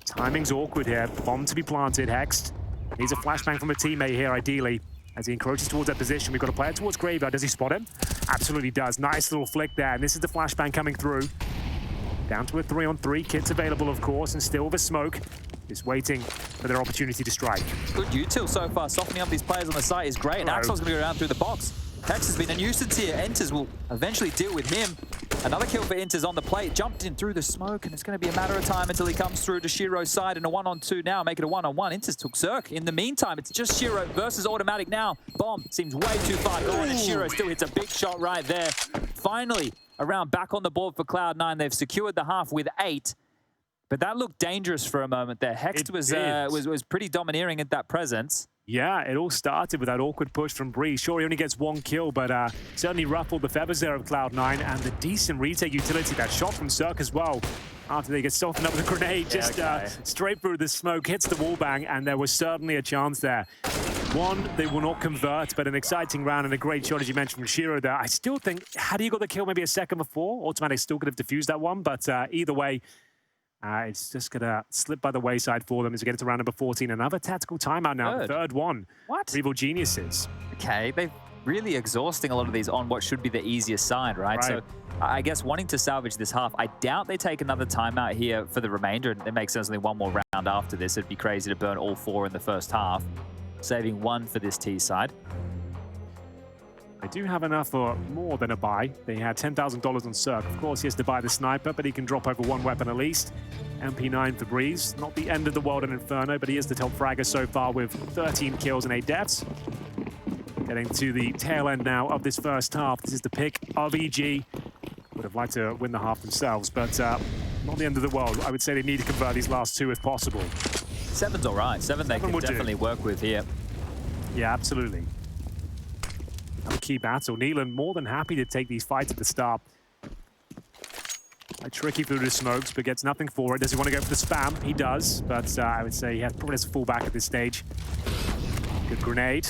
Timing's awkward here. Bomb to be planted. Hexed needs a flashbang from a teammate here, ideally. As he encroaches towards that position, we've got a player towards Graveyard. Does he spot him? Absolutely does. Nice little flick there, and this is the flashbang coming through. Down to a 3-on-3. Kit's available, of course, and still with a smoke. Just waiting for their opportunity to strike. Good util so far. Softening up these players on the site is great, and Axel's going to go around through the box. Hex has been a nuisance here. Enters will eventually deal with him. Another kill for Enters on the plate. Jumped in through the smoke, and it's going to be a matter of time until he comes through to Shiro's side in a 1-on-2 now. Make it a 1-on-1. Enters took Zerk. In the meantime, it's just Shiro versus Automatic now. Bomb seems way too far gone, and Shiro still hits a big shot right there. Finally, a round back on the board for Cloud9. They've secured the half with 8. But that looked dangerous for a moment there. Hext was pretty domineering at that presence. Yeah, it all started with that awkward push from Brehze. Sure, he only gets 1 kill, but certainly ruffled the feathers there of Cloud9, and the decent retake utility. That shot from Zerk as well, after they get softened up with a grenade, just straight through the smoke, hits the wall bang, and there was certainly a chance there. One, they will not convert, but an exciting round and a great shot, as you mentioned, from Shiro there. I still think, had he got the kill maybe a second before, Automatic still could have defused that one, but either way, it's just going to slip by the wayside for them as we get into round number 14. Another tactical timeout now, the third one. What? Evil Geniuses. Okay, they're really exhausting a lot of these on what should be the easiest side, right? So I guess wanting to salvage this half, I doubt they take another timeout here for the remainder, and it makes sense only 1 more round after this. It'd be crazy to burn all 4 in the first half, saving 1 for this T side. They do have enough for more than a buy. They had $10,000 on Zerk. Of course, he has to buy the sniper, but he can drop over 1 weapon at least. MP9 for Brehze. Not the end of the world in Inferno, but he is the top fragger so far with 13 kills and 8 deaths. Getting to the tail end now of this first half. This is the pick of EG. Would have liked to win the half themselves, but not the end of the world. I would say they need to convert these last 2 if possible. 7's all right. 7 they can definitely work with here. Yeah, absolutely. A key battle. Neelan more than happy to take these fights at the start. Tricky through the smokes, but gets nothing for it. Does he want to go for the spam? He does, but I would say he has probably has a fullback at this stage. Good grenade.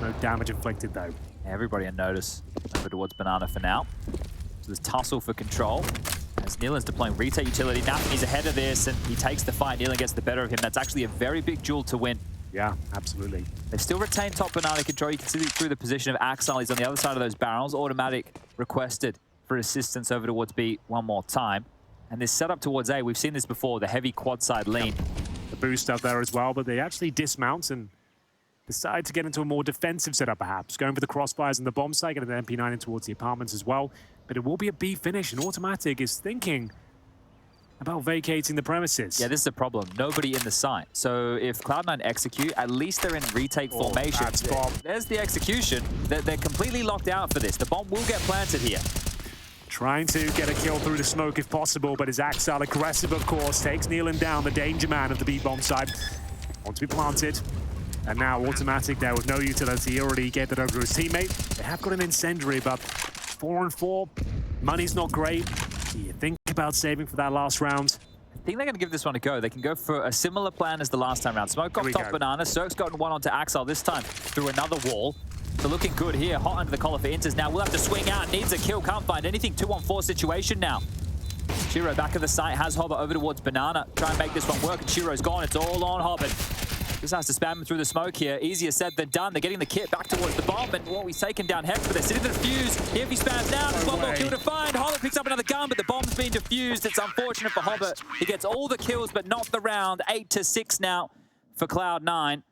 No damage inflicted, though. Everybody on notice over towards Banana for now. So there's tussle for control. As Neelan's deploying retake utility. Nafany's ahead of this, and he takes the fight. Neelan gets the better of him. That's actually a very big duel to win. Yeah, absolutely. They still retain top Banana control. You can see through the position of Axel. He's on the other side of those barrels. Automatic requested for assistance over towards B 1 more time. And this setup towards A, we've seen this before, the heavy quad side lean. The boost up there as well, but they actually dismount and decide to get into a more defensive setup perhaps. Going for the crossfires and the bomb site, getting the MP9 in towards the apartments as well. But it will be a B finish, and Automatic is thinking about vacating the premises. Yeah, this is a problem. Nobody in the site. So if Cloud9 execute, at least they're in retake formation. There's the execution. They're completely locked out for this. The bomb will get planted here. Trying to get a kill through the smoke if possible, but is Axel aggressive, of course, takes Neelan down, the danger man of the B-bomb side. Want to be planted. And now Automatic there with no utility. He already gave that over to his teammate. They have got an incendiary, but 4-on-4, money's not great. Do you think about saving for that last round? I think they're going to give this one a go. They can go for a similar plan as the last time round. Smoke off top Banana. Zerk's gotten 1 onto Axel this time through another wall. So looking good here. Hot under the collar for Inters now. We'll have to swing out. Needs a kill. Can't find anything. 2-on-4 situation now. Shiro back of the site. Has Hobbit over towards Banana. Try and make this one work. And Shiro's gone. It's all on Hobbit. Just has to spam him through the smoke here. Easier said than done. They're getting the kit back towards the bomb. And he's taken down Hex, but they're sitting the defuse. Here if he spams now, there's 1 more kill to find. Hobbit picks up another gun, but the bomb's been defused. It's unfortunate for Hobbit. He gets all the kills, but not the round. 8-6 now for Cloud9.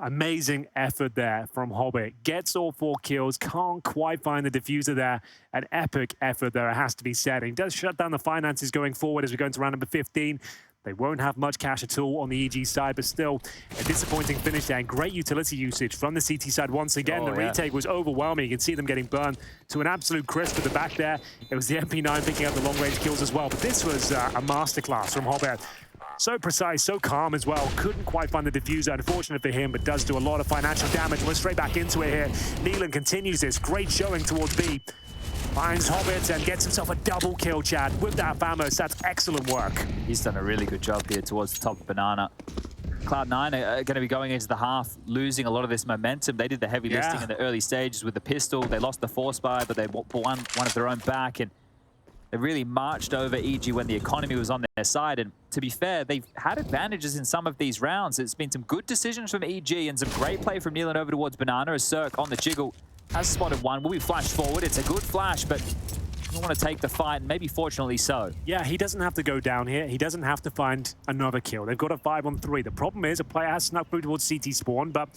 Amazing effort there from Hobbit. Gets all 4 kills. Can't quite find the diffuser there. An epic effort there, it has to be said. And he does shut down the finances going forward as we go into round number 15. They won't have much cash at all on the EG side, but still a disappointing finish there and great utility usage from the CT side once again. The retake was overwhelming. You can see them getting burned to an absolute crisp at the back there. It was the MP9 picking up the long-range kills as well, but this was a masterclass from Hobbit. So precise, so calm as well. Couldn't quite find the diffuser, unfortunate for him, but does do a lot of financial damage. We're straight back into it here. Neelan continues this great showing towards B. Finds Hobbit and gets himself a double kill, Chad, with that Famos. That's excellent work. He's done a really good job here towards the top of Banana. Cloud9 are going to be going into the half, losing a lot of this momentum. They did the heavy lifting in the early stages with the pistol. They lost the force buy, but they won one of their own back. And they really marched over EG when the economy was on their side. And to be fair, they've had advantages in some of these rounds. It's been some good decisions from EG and some great play from Neelan over towards Banana as Cirque on the jiggle has spotted one. Will be flashed forward. It's a good flash, but you want to take the fight, and maybe fortunately so. Yeah, he doesn't have to go down here. He doesn't have to find another kill. They've got a 5-on-3. The problem is a player has snuck through towards CT spawn, but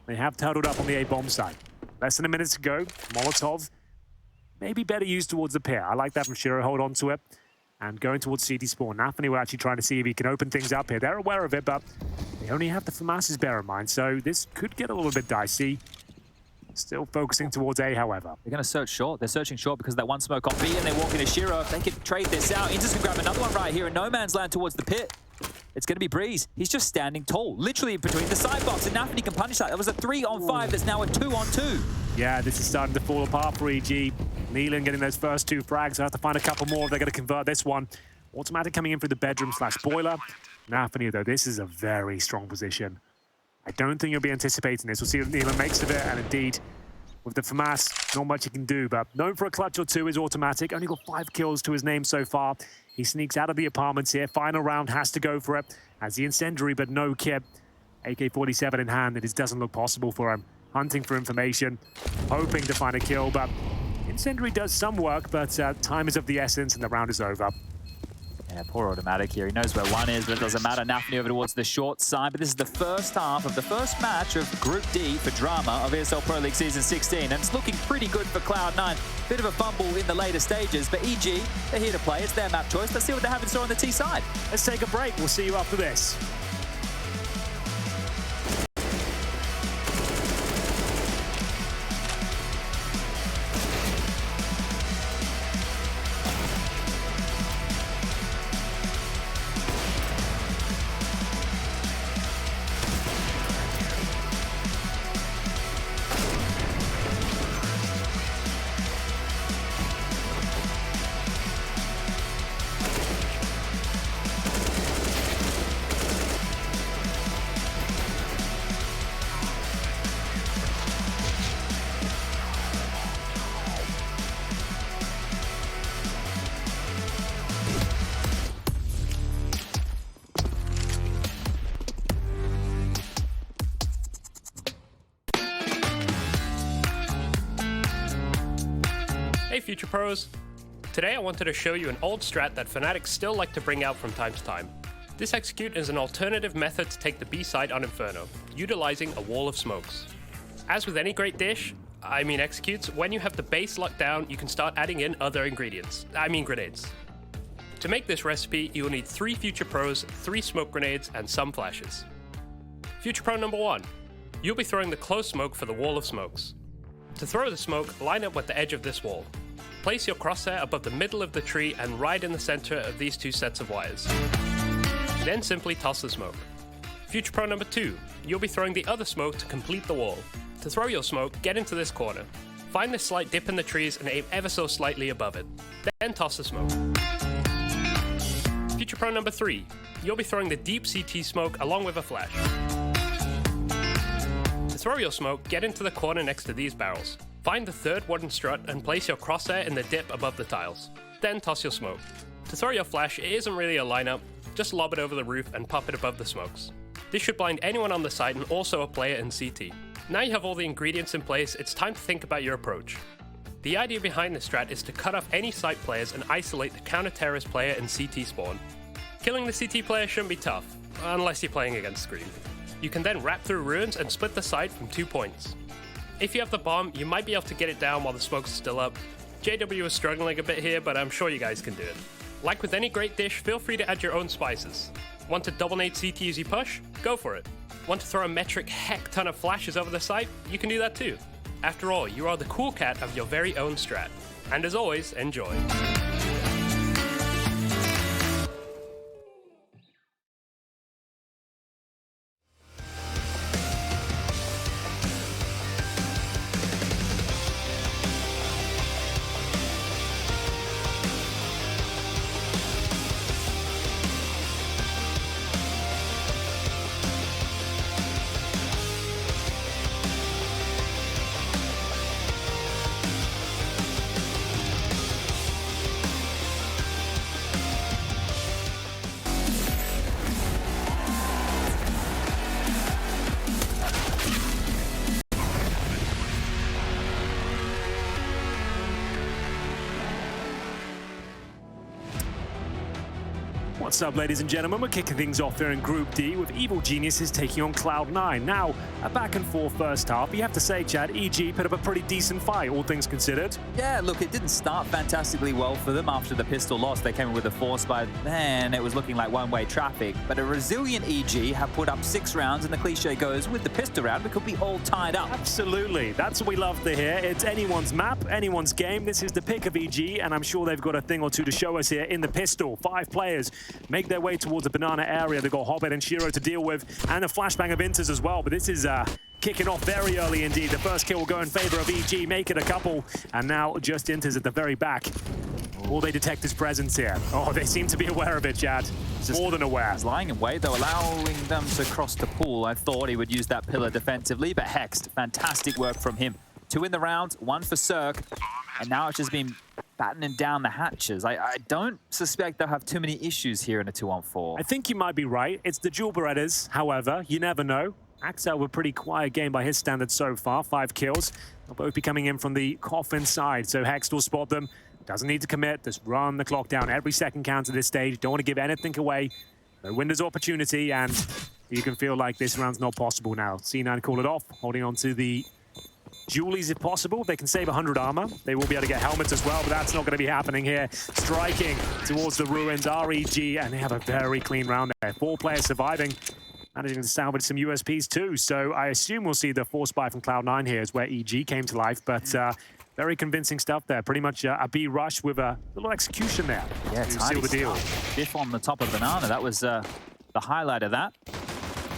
they have turtled up on the A-bomb side. Less than a minute to go. Molotov maybe better used towards the pier. I like that from Shiro. Hold on to it. And going towards CT spawn. nafany were actually trying to see if he can open things up here. They're aware of it, but they only have the FAMAS's bear in mind, so this could get a little bit dicey. Still focusing towards A, however. They're going to search short. They're searching short because that one smoke on B, and they walk into Shiro. If they can trade this out, Intis can grab another one right here in no man's land towards the pit. It's going to be Brehze. He's just standing tall, literally between the side box, and nafany can punish that. That was a 3-on-5. That's now a 2-on-2. Yeah, this is starting to fall apart for EG. Neelan getting those first 2 frags. They have to find a couple more if they're going to convert this one. Automatic coming in through the bedroom/boiler. nafany, though, this is a very strong position. I don't think you'll be anticipating this. We'll see what Neelan makes of it, and indeed, with the FAMAS, not much he can do, but known for a clutch or 2 is automatic. Only got 5 kills to his name so far. He sneaks out of the apartments here. Final round has to go for it. Has the incendiary, but no kit. AK-47 in hand, it doesn't look possible for him. Hunting for information, hoping to find a kill, but incendiary does some work, but time is of the essence and the round is over. Yeah, poor automatic here. He knows where one is, but it doesn't matter. nafany over towards the short side, but this is the first half of the first match of Group D for Drama of ESL Pro League Season 16, and it's looking pretty good for Cloud9. Bit of a fumble in the later stages, but EG, they're here to play. It's their map choice. Let's see what they have in store on the T side. Let's take a break. We'll see you after this. Hey Future Pros! Today I wanted to show you an old strat that Fanatics still like to bring out from time to time. This execute is an alternative method to take the B side on Inferno, utilizing a wall of smokes. As with any great dish, executes, when you have the base locked down, you can start adding in other ingredients, grenades. To make this recipe, you will need 3 Future Pros, 3 smoke grenades, and some flashes. Future Pro number 1. You'll be throwing the close smoke for the wall of smokes. To throw the smoke, line up with the edge of this wall. Place your crosshair above the middle of the tree and right in the center of these 2 sets of wires. Then simply toss the smoke. Future Pro number 2. You'll be throwing the other smoke to complete the wall. To throw your smoke, get into this corner. Find this slight dip in the trees and aim ever so slightly above it. Then toss the smoke. Future Pro number 3. You'll be throwing the deep CT smoke along with a flash. To throw your smoke, get into the corner next to these barrels. Find the 3rd wooden strut and place your crosshair in the dip above the tiles. Then toss your smoke. To throw your flash, it isn't really a lineup, just lob it over the roof and pop it above the smokes. This should blind anyone on the site and also a player in CT. Now you have all the ingredients in place, it's time to think about your approach. The idea behind this strat is to cut off any site players and isolate the counter-terrorist player in CT spawn. Killing the CT player shouldn't be tough, unless you're playing against Scream. You can then wrap through ruins and split the site from 2 points. If you have the bomb, you might be able to get it down while the smoke's still up. JW is struggling a bit here, but I'm sure you guys can do it. Like with any great dish, feel free to add your own spices. Want to double nade CT as you push? Go for it. Want to throw a metric heck ton of flashes over the site? You can do that too. After all, you are the cool cat of your very own strat. And as always, enjoy. What's up, ladies and gentlemen? We're kicking things off here in Group D with Evil Geniuses taking on Cloud9. Now, a back and forth first half. You have to say, Chad, EG put up a pretty decent fight, all things considered. Yeah, look, it didn't start fantastically well for them after the pistol loss. They came in with a force, but man, it was looking like one-way traffic. But a resilient EG have put up 6 rounds, and the cliche goes, with the pistol round, we could be all tied up. Absolutely. That's what we love to hear. It's anyone's map, anyone's game. This is the pick of EG, and I'm sure they've got a thing or two to show us here in the pistol. 5 players make their way towards the banana area. They've got Hobbit and Shiro to deal with, and a flashbang of Inters as well. But this is kicking off very early indeed. The first kill will go in favor of EG, make it a couple, and now just Inters at the very back. Will they detect his presence here? Oh, they seem to be aware of it, Chad. More than aware. He's lying in wait, though, allowing them to cross the pool. I thought he would use that pillar defensively, but Hexed, fantastic work from him. 2 in the round, 1 for Cirque, and now it's just been battening down the hatches. I don't suspect they'll have too many issues here in a 2-on-4. I think you might be right. It's the Jewel Berettas, however, you never know. Axel, a pretty quiet game by his standards so far, 5 kills. They'll both be coming in from the coffin side, so Hex will spot them. Doesn't need to commit, just run the clock down. Every second counts at this stage. Don't want to give anything away. No windows of opportunity, and you can feel like this round's not possible now. C9 call it off, holding on to the Julies if possible. They can save 100 armor. They will be able to get helmets as well, but that's not going to be happening here. Striking towards the ruins, REG, and they have a very clean round there. 4 players surviving, managing to salvage some USPs too. So I assume we'll see the force buy from Cloud9 here is where EG came to life, but very convincing stuff there. Pretty much a B rush with a little execution there yeah, to seal the deal. Biff on the top of banana, that was the highlight of that.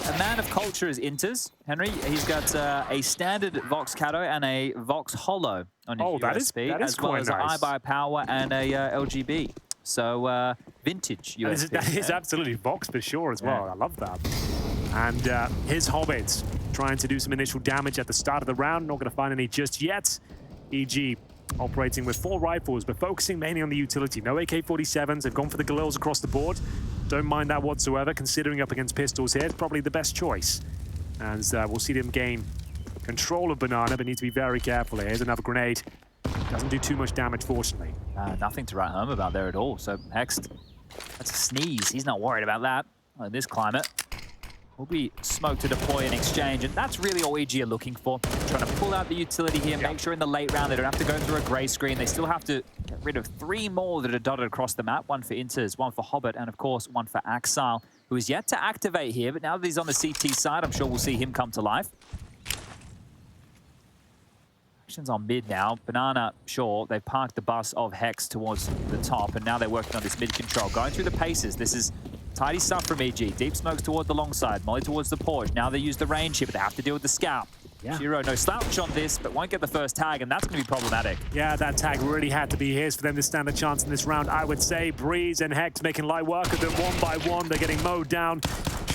A man of culture is Inters. Henry, he's got a standard Vox Cato and a Vox Holo on his USP, that is as well as nice. an iBuy and a LGB. So vintage USP. That is absolutely Vox for sure as well. Yeah. I love that. And his Hobbit trying to do some initial damage at the start of the round. Not going to find any just yet. EG operating with 4 rifles, but focusing mainly on the utility. No AK-47s. They've gone for the Galils across the board. Don't mind that whatsoever, considering up against pistols here. It's probably the best choice. And we'll see them gain control of banana, but need to be very careful here. Here's another grenade. Doesn't do too much damage, fortunately. Nothing to write home about there at all. So Hext, that's a sneeze. He's not worried about that in this climate. Will be smoke to deploy in exchange, and that's really all EG are looking for. Trying to pull out the utility here, make sure in the late round they don't have to go through a grey screen. They still have to get rid of 3 more that are dotted across the map. 1 for Inters, 1 for Hobbit, and of course 1 for Axile, who is yet to activate here, but now that he's on the CT side, I'm sure we'll see him come to life. Action's on mid now. Banana, sure, they've parked the bus of Hex towards the top, and now they're working on this mid control. Going through the paces, this is tidy stuff from EG. Deep smokes toward the long side, molly towards the porch. Now they use the range here, but they have to deal with the scout. Yeah. Shiro, no slouch on this, but won't get the first tag, and that's going to be problematic. Yeah, that tag really had to be his for them to stand a chance in this round, I would say. Brehze and Hex making light work of them 1 by 1. They're getting mowed down.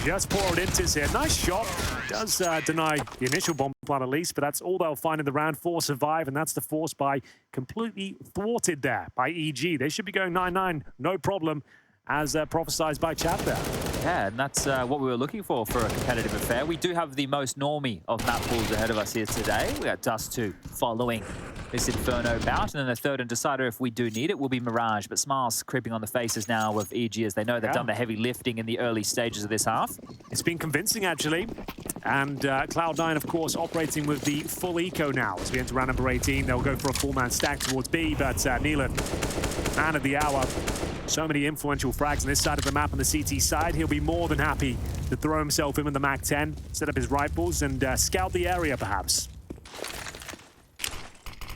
Just poured into here. Nice shot. Does deny the initial bomb plant at least, but that's all they'll find in the round. 4 survive, and that's the force by completely thwarted there by EG. They should be going 9-9, no problem, as prophesized by Chad there. Yeah, and that's what we were looking for a competitive affair. We do have the most normie of map pools ahead of us here today. We got Dust 2 following this Inferno bout, and then the third and decider, if we do need it, will be Mirage. But smiles creeping on the faces now of EG as they know they've done the heavy lifting in the early stages of this half. It's been convincing, actually. And Cloud9, of course, operating with the full eco now. As we enter round number 18, they'll go for a full-man stack towards B, but Neelan, man of the hour, So many influential frags on this side of the map on the CT side. He'll be more than happy to throw himself in with the MAC-10, set up his rifles, and scout the area, perhaps.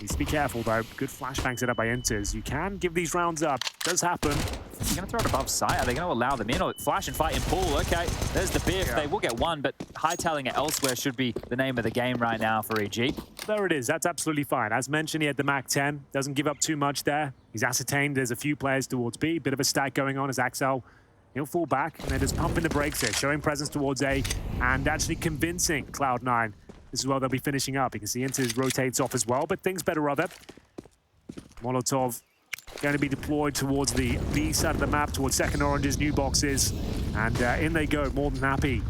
Needs to be careful, though. Good flashbang set up by Inters. You can give these rounds up. Does happen. You're going to throw it above sight. Are they going to allow them in? Or flash and fight in pool? Okay, there's the biff. They will get one, but hightailing it elsewhere should be the name of the game right now for EG. There it is. That's absolutely fine. As mentioned, he had the MAC-10. Doesn't give up too much there. He's ascertained there's a few players towards B. Bit of a stack going on as Axel. He'll fall back, and they're just pumping the brakes here, showing presence towards A, and actually convincing Cloud9. This is where they'll be finishing up. You can see Inters rotates off as well, but things better rather. Molotov going to be deployed towards the B side of the map, towards second oranges, new boxes, and in they go, more than happy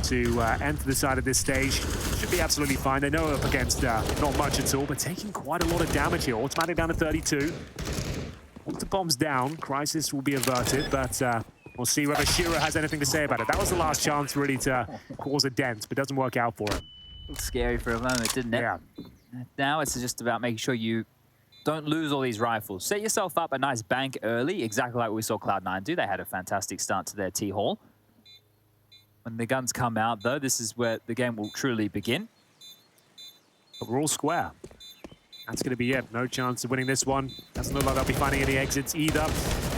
to enter the side of this stage. Should be absolutely fine. They know up against not much at all, but taking quite a lot of damage here. Automatic down to 32. Once the bomb's down, crisis will be averted, but we'll see whether Shiro has anything to say about it. That was the last chance really to cause a dent, but doesn't work out for him. Looks scary for a moment, didn't it? Yeah. Now it's just about making sure you don't lose all these rifles. Set yourself up a nice bank early, exactly like we saw Cloud9 do. They had a fantastic start to their T-Hall. When the guns come out, though, this is where the game will truly begin. But we're all square. That's going to be it. No chance of winning this one. Doesn't look like they'll be finding any exits either.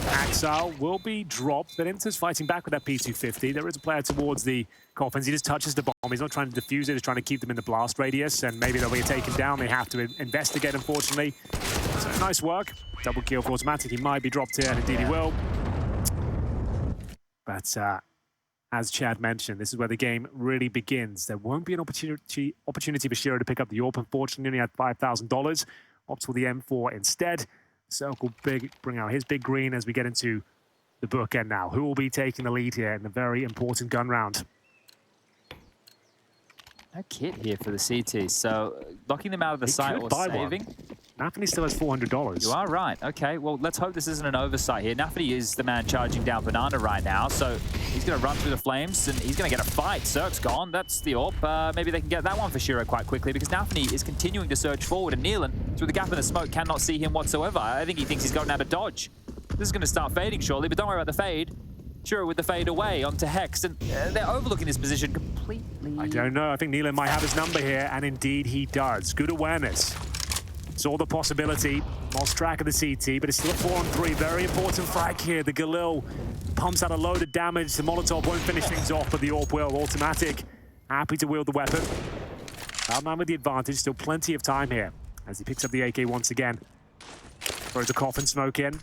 Axel will be dropped, but Inter's fighting back with that P250. There is a player towards the coffins. He just touches the bomb. He's not trying to defuse it. He's trying to keep them in the blast radius, and maybe they'll be taken down. They have to investigate, unfortunately. So nice work. Double kill for Automatic. He might be dropped here, and indeed he will. But as Chad mentioned, this is where the game really begins. There won't be an opportunity for Shiro to pick up the AWP. Unfortunately, he only had $5,000. Opts for the M4 instead. Circle bring out his big green as we get into the bookend now. Who will be taking the lead here in the very important gun round? No kit here for the CT, so locking them out of the site or saving. Nafany still has $400. You are right. Okay, well, let's hope this isn't an oversight here. Nafany is the man charging down Banana right now, so he's going to run through the flames, and he's going to get a fight. Cirque's gone. That's the AWP. Maybe they can get that one for Shiro quite quickly, because Nafany is continuing to surge forward, and Nealon, through the gap in the smoke, cannot see him whatsoever. I think he thinks he's gotten out of dodge. This is going to start fading shortly, but don't worry about the fade. Shiro with the fade away onto Hex, and they're overlooking this position completely. I don't know. I think Nealon might have his number here, and indeed he does. Good awareness. Saw the possibility. Lost track of the CT, but it's still a 4-on-3. Very important frag here. The Galil pumps out a load of damage. The Molotov won't finish things off, but the AWP will. Automatic, happy to wield the weapon. Cloud9 with the advantage. Still plenty of time here as he picks up the AK once again. Throws the coffin smoke in.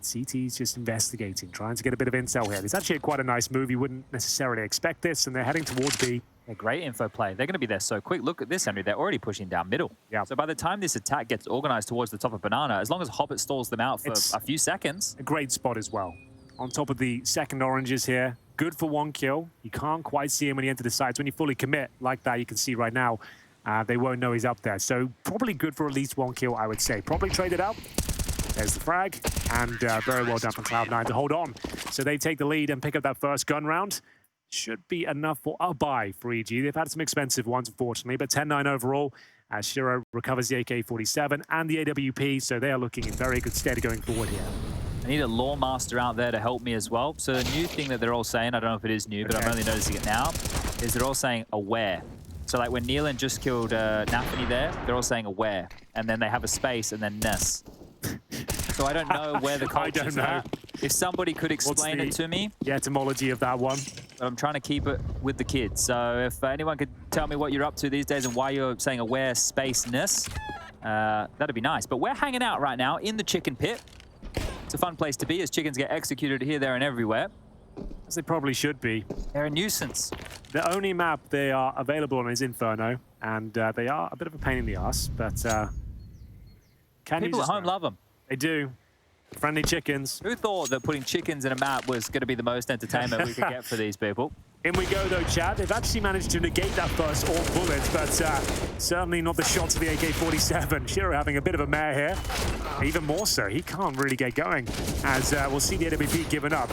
CT's just investigating, trying to get a bit of intel here. It's actually quite a nice move. You wouldn't necessarily expect this, and they're heading towards B. A great info play. They're going to be there so quick. Look at this, Henry. They're already pushing down middle. Yeah. So by the time this attack gets organized towards the top of Banana, as long as Hobbit stalls them out for a few seconds. A great spot as well. On top of the second oranges here. Good for one kill. You can't quite see him when he enters the sights. When you fully commit like that, you can see right now, they won't know he's up there. So probably good for at least one kill, I would say. Probably trade it out. There's the frag, and very well done from Cloud9 to hold on. So they take the lead and pick up that first gun round. Should be enough for a buy for EG. They've had some expensive ones, unfortunately, but 10-9 overall as Shiro recovers the AK-47 and the AWP, so they are looking in very good stead going forward here. I need a Law Master out there to help me as well. So a new thing that they're all saying, I don't know if it is new, but I'm only noticing it now, is they're all saying aware. So like when Nealon just killed Nafany there, they're all saying aware, and then they have a space and then ness. So I don't know where the culture is at. If somebody could explain it to me. The etymology of that one. But I'm trying to keep it with the kids. So if anyone could tell me what you're up to these days and why you're saying aware space-ness, that'd be nice. But we're hanging out right now in the chicken pit. It's a fun place to be as chickens get executed here, there, and everywhere. As they probably should be. They're a nuisance. The only map they are available on is Inferno, and they are a bit of a pain in the ass, but people at home love them. They do. Friendly chickens. Who thought that putting chickens in a map was going to be the most entertainment we could get for these people? In we go though, Chad. They've actually managed to negate that first AWP bullet, but certainly not the shots of the AK-47. Shiro having a bit of a mare here. Even more so, he can't really get going, as we'll see the AWP given up.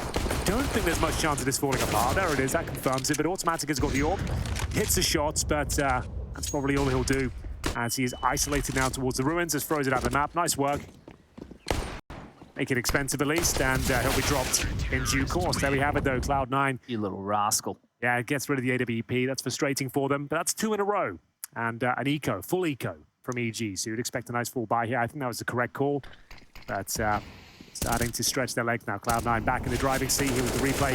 Don't think there's much chance of this falling apart. There it is, that confirms it, but Automatic has got the AWP. Hits the shots, but that's probably all he'll do, as he is isolated now towards the ruins, has frozen out the map. Nice work. Make it expensive at least, and he'll be dropped in due course. There we have it though, Cloud9. You little rascal. Yeah, it gets rid of the AWP. That's frustrating for them, but that's 2 in a row. And an eco, full eco from EG. So you'd expect a nice full buy here. I think that was the correct call. But starting to stretch their legs now. Cloud9 back in the driving seat. Here was the replay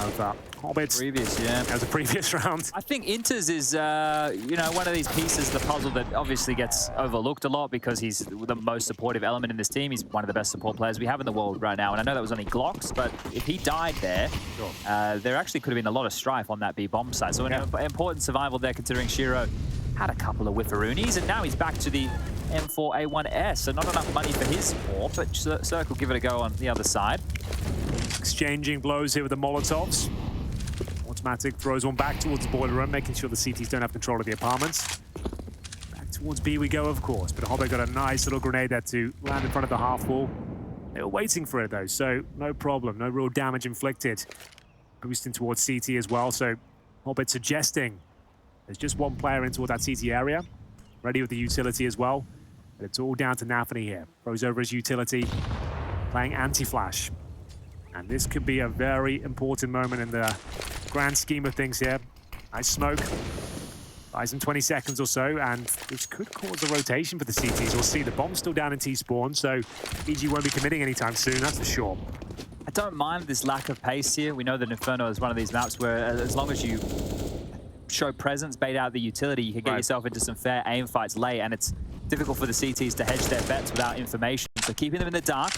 of Hobbit. Previous, yeah. That was the previous round. I think Inters is, you know, one of these pieces of the puzzle that obviously gets overlooked a lot because he's the most supportive element in this team. He's one of the best support players we have in the world right now. And I know that was only Glocks, but if he died there, there actually could have been a lot of strife on that B bomb site. So an important survival there, considering Shiro had a couple of whifferoonies, and now he's back to the M4A1S. So not enough money for his support, but Cirque will give it a go on the other side. Exchanging blows here with the Molotovs. Automatic throws one back towards the boiler room, making sure the CTs don't have control of the apartments. Back towards B we go, of course, but Hobbit got a nice little grenade there to land in front of the half wall. They were waiting for it though, so no problem, no real damage inflicted. Boosting towards CT as well, so Hobbit suggesting there's just one player in toward that CT area. Ready with the utility as well. But it's all down to nafany here. Throws over his utility, playing anti-flash. And this could be a very important moment in the grand scheme of things here. Nice smoke. Buys him 20 seconds or so, and this could cause a rotation for the CTs. We'll see the bomb's still down in T-spawn, so EG won't be committing anytime soon, that's for sure. I don't mind this lack of pace here. We know that Inferno is one of these maps where as long as you show presence, bait out the utility, you can get yourself into some fair aim fights late, and it's difficult for the CTs to hedge their bets without information. So keeping them in the dark,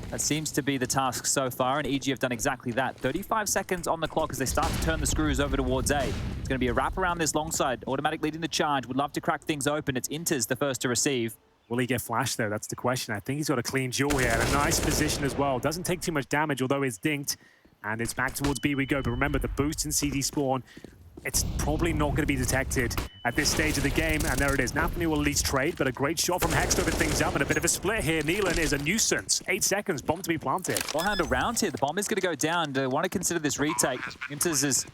that seems to be the task so far, and EG have done exactly that. 35 seconds on the clock as they start to turn the screws over towards A. It's going to be a wrap around this long side, automatic leading the charge. Would love to crack things open. It's Inters the first to receive. Will he get flashed though? That's the question. I think he's got a clean duel here and a nice position as well. Doesn't take too much damage, although it's dinked. And it's back towards B we go. But remember, the boost in CD spawn, it's probably not going to be detected at this stage of the game. And there it is. nafany will at least trade, but a great shot from Hex to open things up and a bit of a split here. Nealon is a nuisance. 8 seconds, bomb to be planted. Well handled round here. The bomb is going to go down. Want to consider this retake. Inters is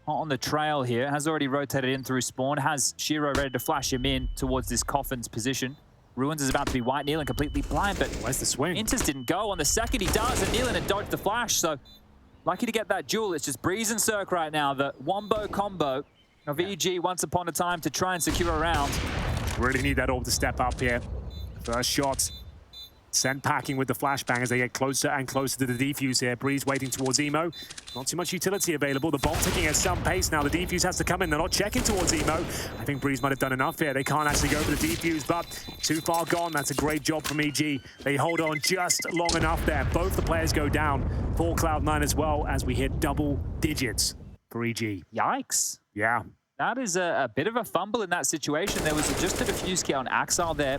hot on the trail here. Has already rotated in through spawn. Has Shiro ready to flash him in towards this coffin's position. Ruins is about to be white. Nealon completely blind, but where's the swing? Inters didn't go. On the second, he does, and Nealon had dodged the flash, so lucky to get that duel. It's just Brehze and Cirque right now. The wombo combo of EG once upon a time to try and secure a round. Really need that orb to step up here. First shot sent packing with the flashbang as they get closer and closer to the defuse here. Brehze waiting towards Emo. Not too much utility available. The bomb ticking at some pace now. The defuse has to come in. They're not checking towards Emo. I think Brehze might have done enough here. They can't actually go for the defuse, but too far gone. That's a great job from EG. They hold on just long enough there. Both the players go down for Cloud9 as well as we hit double digits for EG. Yikes. Yeah. That is a bit of a fumble in that situation. There was just a defuse kit on Axile there.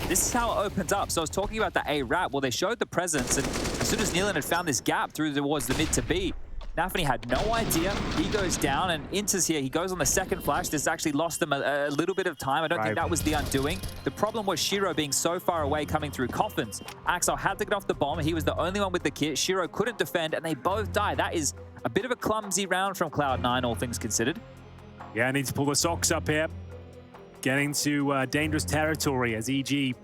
This is how it opens up. So I was talking about the A wrap. Well, they showed the presence, and as soon as Nealon had found this gap through towards the mid to B, nafany had no idea. He goes down, and Inters here. He goes on the second flash. This actually lost them a little bit of time. I don't think that was the undoing. The problem was Shiro being so far away coming through coffins. Axile had to get off the bomb. He was the only one with the kit. Shiro couldn't defend, and they both died. That is a bit of a clumsy round from Cloud9, all things considered. Yeah, need to pull the socks up here. Getting to dangerous territory as EG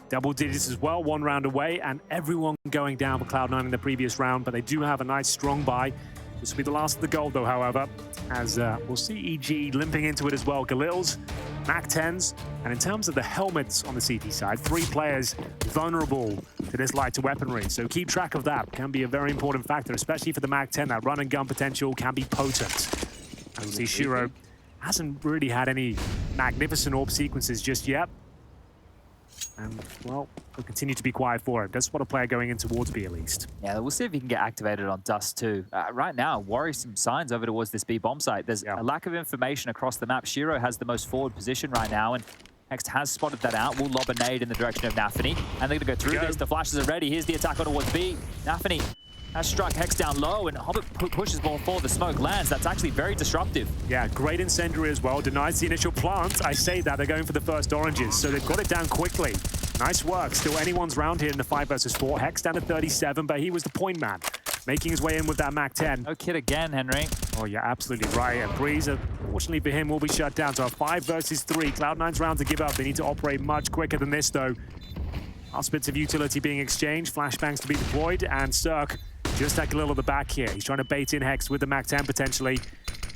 double digits as well, 1 round away, and everyone going down for Cloud9 in the previous round, but they do have a nice strong buy. This will be the last of the gold though, however, as we'll see EG limping into it as well. Galils, MAC-10s, and in terms of the helmets on the CT side, 3 players vulnerable to this lighter weaponry, so keep track of that. Can be a very important factor, especially for the MAC-10. That run and gun potential can be potent. And we'll see Shiro hasn't really had any magnificent orb sequences just yet. And, well, we'll continue to be quiet for it. That's what a player going in towards B, at least. Yeah, we'll see if he can get activated on Dust, too. Right now, worrisome signs over towards this B bomb site. There's a lack of information across the map. Shiro has the most forward position right now, and Hex has spotted that out. Will lob a nade in the direction of nafany, and they're going to go through this. The flashes are ready. Here's the attack on towards B. nafany has struck Hex down low, and Hobbit pushes ball forward. The smoke lands. That's actually very disruptive. Yeah, great incendiary as well. Denies the initial plant. I say that. They're going for the first oranges, so they've got it down quickly. Nice work. Still anyone's round here in the 5 versus 4. Hex down to 37, but he was the point man, making his way in with that MAC-10. No kid again, Henry. Oh, you're absolutely right. And Brehze, fortunately for him, will be shut down. So a 5 versus 3. Cloud9's round to give up. They need to operate much quicker than this, though. Last bits of utility being exchanged, flashbangs to be deployed, and Cirque just like a little at the back here. He's trying to bait in Hex with the MAC-10 potentially.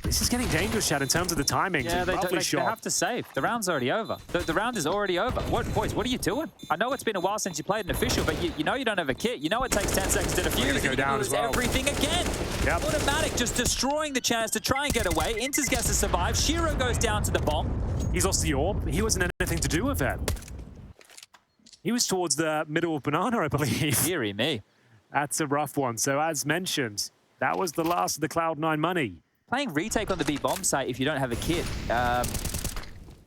This is getting dangerous, Chad, in terms of the timing. Yeah, they have to save. The round's already over. The round is already over. Boys, what are you doing? I know it's been a while since you played an official, but you know you don't have a kit. You know it takes 10 seconds to defuse. Go down as well. Everything again. Yep. Automatic, just destroying the chance to try and get away. Inters gets to survive. Shiro goes down to the bomb. He's lost the orb. He wasn't anything to do with it. He was towards the middle of Banana, I believe. Deary me. That's a rough one. So as mentioned, that was the last of the Cloud9 money. Playing retake on the B bomb site if you don't have a kit, not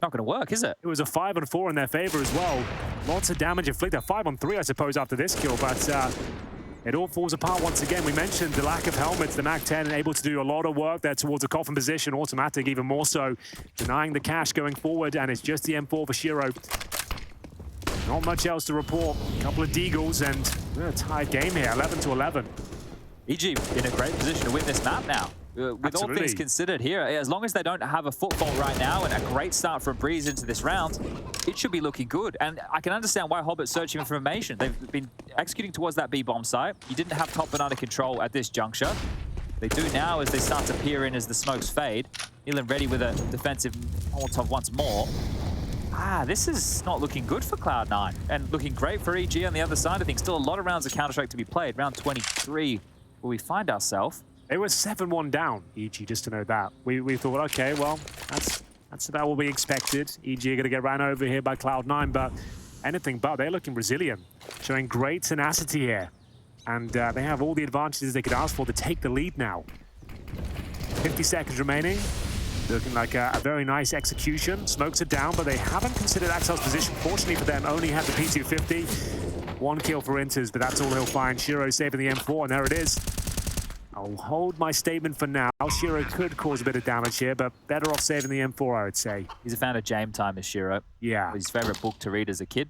going to work, is it? It was a 5-on-4 in their favor as well. Lots of damage inflicted. 5-on-3, I suppose, after this kill, but it all falls apart once again. We mentioned the lack of helmets, the MAC-10 able to do a lot of work there towards a coffin position, automatic even more so, denying the cash going forward, and it's just the M4 for Shiro. Not much else to report. A couple of deagles, and we're a tied game here, 11-11. EG in a great position to win this map now. With Absolutely. all things considered here, as long as they don't have a football right now and a great start from Brehze into this round, it should be looking good. And I can understand why Hobbit's searching information. They've been executing towards that B-bomb site. You didn't have top and under control at this juncture. They do now as they start to peer in as the smokes fade. Nealon ready with a defensive Molotov once more. This is not looking good for Cloud9. And looking great for EG on the other side of things. Still a lot of rounds of Counter-Strike to be played. Round 23, where we find ourselves. They were 7-1 down, EG, just to know that. We thought, okay, well, that's about what we expected. EG are going to get ran over here by Cloud9, but anything but. They're looking resilient, showing great tenacity here. And they have all the advantages they could ask for to take the lead now. 50 seconds remaining. Looking like a very nice execution. Smokes are down, but they haven't considered Axel's position. Fortunately for them, only had the P250. 1 kill for Inters, but that's all he'll find. Shiro saving the M4, and there it is. I'll hold my statement for now. Shiro could cause a bit of damage here, but better off saving the M4, I would say. He's a fan of Jame Time as Shiro. Yeah. His favorite book to read as a kid.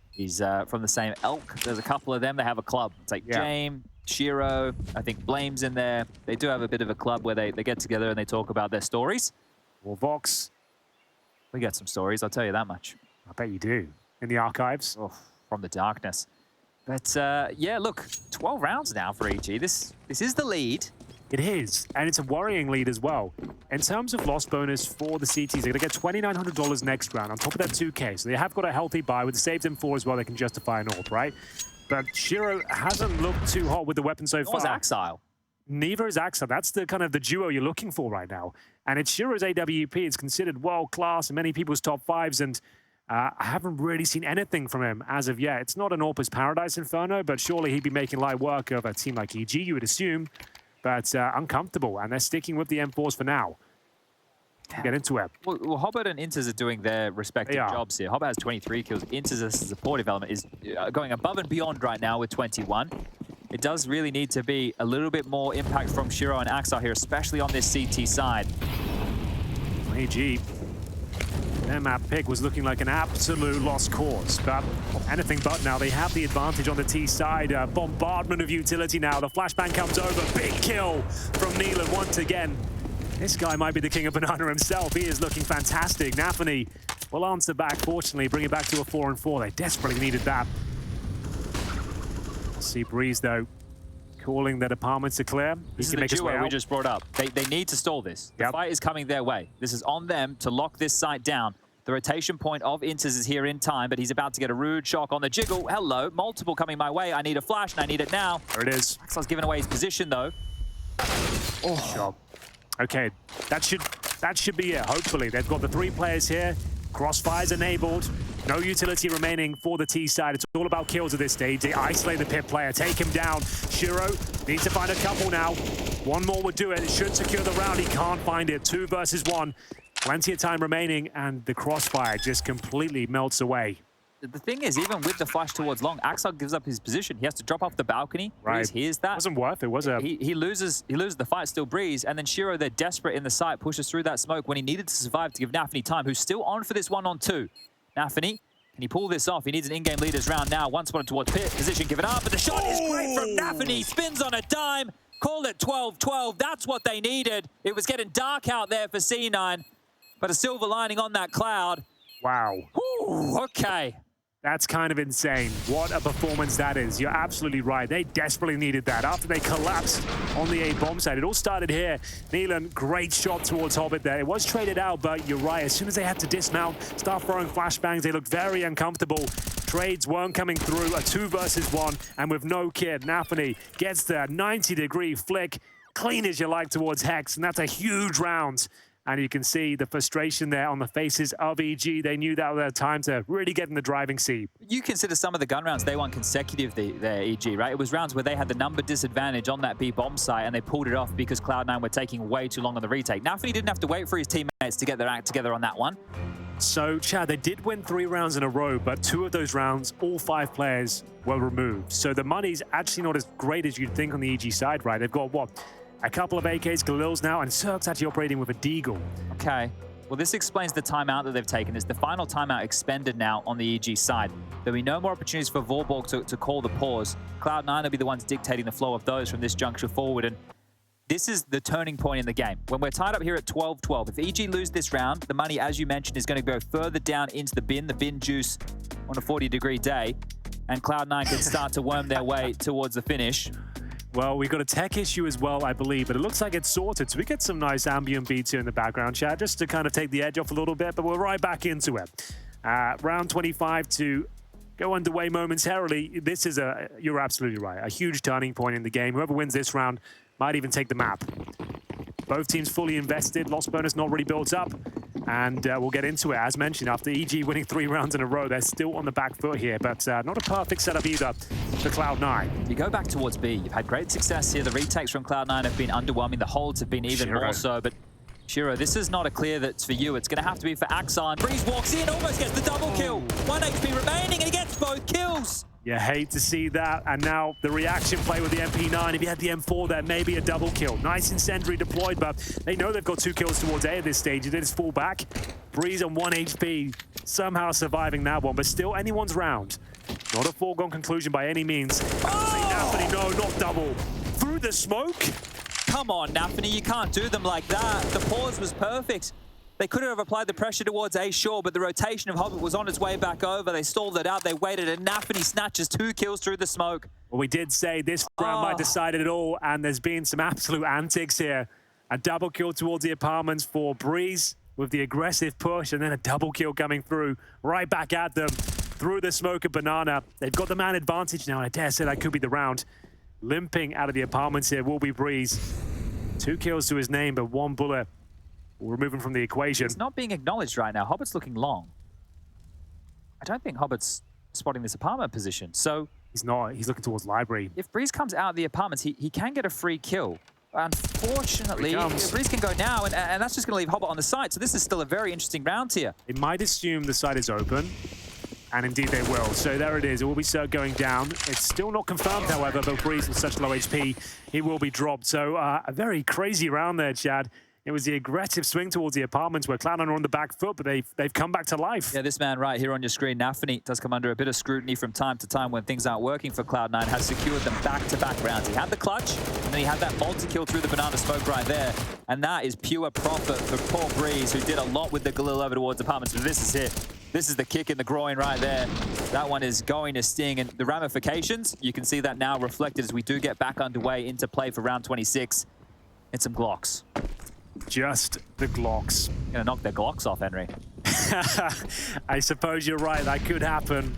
He's from the same elk. There's a couple of them. They have a club. It's like Jame, Shiro, I think Blame's in there. They do have a bit of a club where they get together and they talk about their stories. Or Vox. We got some stories, I'll tell you that much. I bet you do. In the archives. Oh, from the darkness. But yeah, look, 12 rounds now for EG. This is the lead. It is, and it's a worrying lead as well. In terms of loss bonus for the CTs, they're going to get $2,900 next round on top of that 2K. So they have got a healthy buy with the saved M4 as well. They can justify an AWP, right? But Shiro hasn't looked too hot with the weapon so far. Nor is Axile. Neither is Axile. That's the kind of the duo you're looking for right now. And it's Shiro's AWP. It's considered world-class in many people's top fives, and I haven't really seen anything from him as of yet. It's not an AWP's paradise Inferno, but surely he'd be making light work of a team like EG, you would assume. But uncomfortable, and they're sticking with the M4s for now. Get into it. Well, Hobbit and Inters are doing their respective jobs here. Hobbit has 23 kills. Inters as a supportive element is going above and beyond right now with 21. It does really need to be a little bit more impact from Shiro and Axar here, especially on this CT side. AG, their map pick was looking like an absolute lost cause, but anything but now. They have the advantage on the T side. Bombardment of utility now. The flashbang comes over. Big kill from Nealon once again. This guy might be the king of Banana himself. He is looking fantastic. Nafany will answer back, fortunately, bring it back to a 4-4. They desperately needed that. Let's see Brehze, though, calling the departments to clear. This is the duo we just brought up. They need to stall this. The fight is coming their way. This is on them to lock this site down. The rotation point of Inters is here in time, but he's about to get a rude shock on the jiggle. Hello, multiple coming my way. I need a flash, and I need it now. There it is. Axel's giving away his position, though. Oh. Job. Okay, that should be it, hopefully. They've got the 3 players here. Crossfire's enabled. No utility remaining for the T side. It's all about kills at this stage. They isolate the pit player, take him down. Shiro needs to find a couple now. One more would do it. It should secure the round. He can't find it. 2 versus 1. Plenty of time remaining, and the crossfire just completely melts away. The thing is, even with the flash towards long, Axel gives up his position. He has to drop off the balcony. Right. Brehze hears that. Wasn't worth it, was it? He loses the fight, still Brehze, and then Shiro, they're desperate in the site, pushes through that smoke when he needed to survive to give nafany time, who's still on for this 1-on-2. nafany, can he pull this off? He needs an in-game leaders round now. Once spotted towards pit, position, give it up, but the shot is great from nafany. Spins on a dime, call it 12-12. That's what they needed. It was getting dark out there for C9, but a silver lining on that cloud. Wow. Whew, okay. That's kind of insane. What a performance that is. You're absolutely right. They desperately needed that after they collapsed on the A bomb side. It all started here. Neelan, great shot towards Hobbit there. It was traded out, but you're right. As soon as they had to dismount, start throwing flashbangs, they looked very uncomfortable. Trades weren't coming through. A 2 versus 1, and with no kid, nafany gets the 90-degree flick, clean as you like towards Hex, and that's a huge round. And you can see the frustration there on the faces of EG. They knew that was their time to really get in the driving seat. You consider some of the gun rounds they won consecutively there, EG, right? It was rounds where they had the number disadvantage on that B bomb site and they pulled it off because Cloud9 were taking way too long on the retake. nafany didn't have to wait for his teammates to get their act together on that one. So, Chad, they did win 3 rounds in a row, but 2 of those rounds, all 5 players were removed. So the money's actually not as great as you'd think on the EG side, right? They've got, what, a couple of AKs, Galil's now, and Cirque's actually operating with a Deagle. Okay. Well, this explains the timeout that they've taken. It's the final timeout expended now on the EG side. There'll be no more opportunities for Vorborg to call the pause. Cloud9 will be the ones dictating the flow of those from this juncture forward. And this is the turning point in the game. When we're tied up here at 12-12, if EG lose this round, the money, as you mentioned, is going to go further down into the bin juice on a 40-degree day, and Cloud9 can start to worm their way towards the finish. Well, we've got a tech issue as well, I believe, but it looks like it's sorted. So we get some nice ambient beats here in the background, Chad, just to kind of take the edge off a little bit, but we're right back into it. Round 25 to go underway momentarily. This is you're absolutely right, a huge turning point in the game. Whoever wins this round might even take the map. Both teams fully invested, loss bonus not really built up, and we'll get into it. As mentioned, after EG winning 3 rounds in a row, they're still on the back foot here, but not a perfect setup either for Cloud9. You go back towards B, you've had great success here. The retakes from Cloud9 have been underwhelming. The holds have been even more so, but Shiro, this is not a clear that's for you. It's going to have to be for Axon. Brehze walks in, almost gets the double kill. 1 HP remaining, and he gets both kills. You hate to see that, and now the reaction play with the MP9. If you had the M4 there, maybe a double kill. Nice incendiary deployed, but they know they've got 2 kills towards A at this stage. He did his fall back. Brehze on 1 HP, somehow surviving that one, but still anyone's round. Not a foregone conclusion by any means. nafany, no, not double. Through the smoke? Come on, nafany, you can't do them like that. The pause was perfect. They could have applied the pressure towards A, sure, but the rotation of Hobbit was on its way back over. They stalled it out, they waited, and nafany snatches 2 kills through the smoke. Well, we did say this round might decide it all, and there's been some absolute antics here. A double kill towards the apartments for Brehze with the aggressive push, and then a double kill coming through, right back at them, through the smoke of Banana. They've got the man advantage now, and I dare say that could be the round. Limping out of the apartments here will be Brehze. 2 kills to his name, but 1 bullet. We'll remove him from the equation. It's not being acknowledged right now. Hobbit's looking long. I don't think Hobbit's spotting this apartment position, so... He's not. He's looking towards library. If Brehze comes out of the apartments, he can get a free kill. Unfortunately, Brehze can go now, and that's just going to leave Hobbit on the side, so this is still a very interesting round here. It might assume the side is open, and indeed they will. So there it is. It will be Cirque going down. It's still not confirmed, however, but Brehze with such low HP, he will be dropped. So a very crazy round there, Chad. It was the aggressive swing towards the apartments where Cloud9 are on the back foot, but they've come back to life. Yeah, this man right here on your screen, nafany, does come under a bit of scrutiny from time to time when things aren't working for Cloud9, has secured them back-to-back rounds. He had the clutch, and then he had that multi-kill through the banana smoke right there, and that is pure profit for poor Brehze, who did a lot with the Galil over towards apartments, but this is it. This is the kick in the groin right there. That one is going to sting, and the ramifications, you can see that now reflected as we do get back underway into play for round 26. It's some Glocks. Just the Glocks. Gonna knock their Glocks off, Henry. I suppose you're right, that could happen.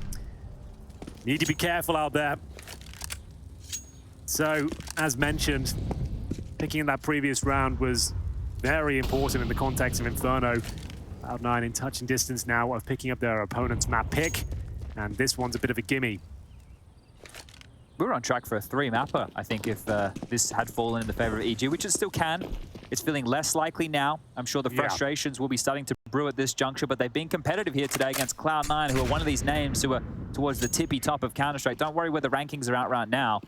Need to be careful out there. So, as mentioned, picking in that previous round was very important in the context of Inferno. Cloud9 in touching distance now of picking up their opponent's map pick, and this one's a bit of a gimme. We were on track for a 3-mapper, I think, if this had fallen in the favor of EG, which it still can. It's feeling less likely now. I'm sure the frustrations will be starting to brew at this juncture, but they've been competitive here today against Cloud9, who are one of these names who are towards the tippy top of Counter-Strike. Don't worry where the rankings are out right now.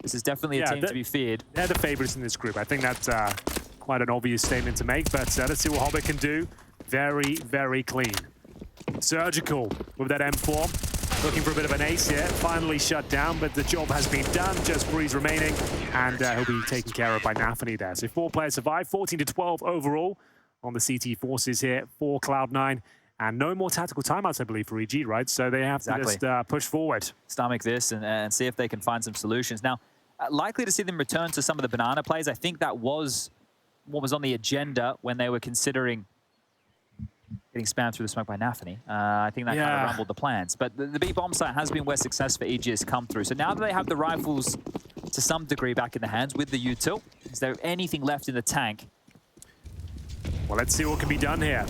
This is definitely a team to be feared. They're the favorites in this group. I think that's quite an obvious statement to make, but let's see what Hobbit can do. Very, very clean. Surgical with that M4. Looking for a bit of an ace here. Finally shut down, but the job has been done. Just Brehze remaining, and he'll be taken care of by nafany there. So 4 players survive, 14-12 overall on the CT forces here for Cloud9. And no more tactical timeouts, I believe, for EG, right? So they have to just push forward. Stomach this and see if they can find some solutions. Now, likely to see them return to some of the banana plays. I think that was what was on the agenda when they were considering getting spammed through the smoke by nafany. I think that kind of rumbled the plans. But the B bomb site has been where success for EG has come through. So now that they have the rifles to some degree back in the hands with the util, is there anything left in the tank? Well, let's see what can be done here.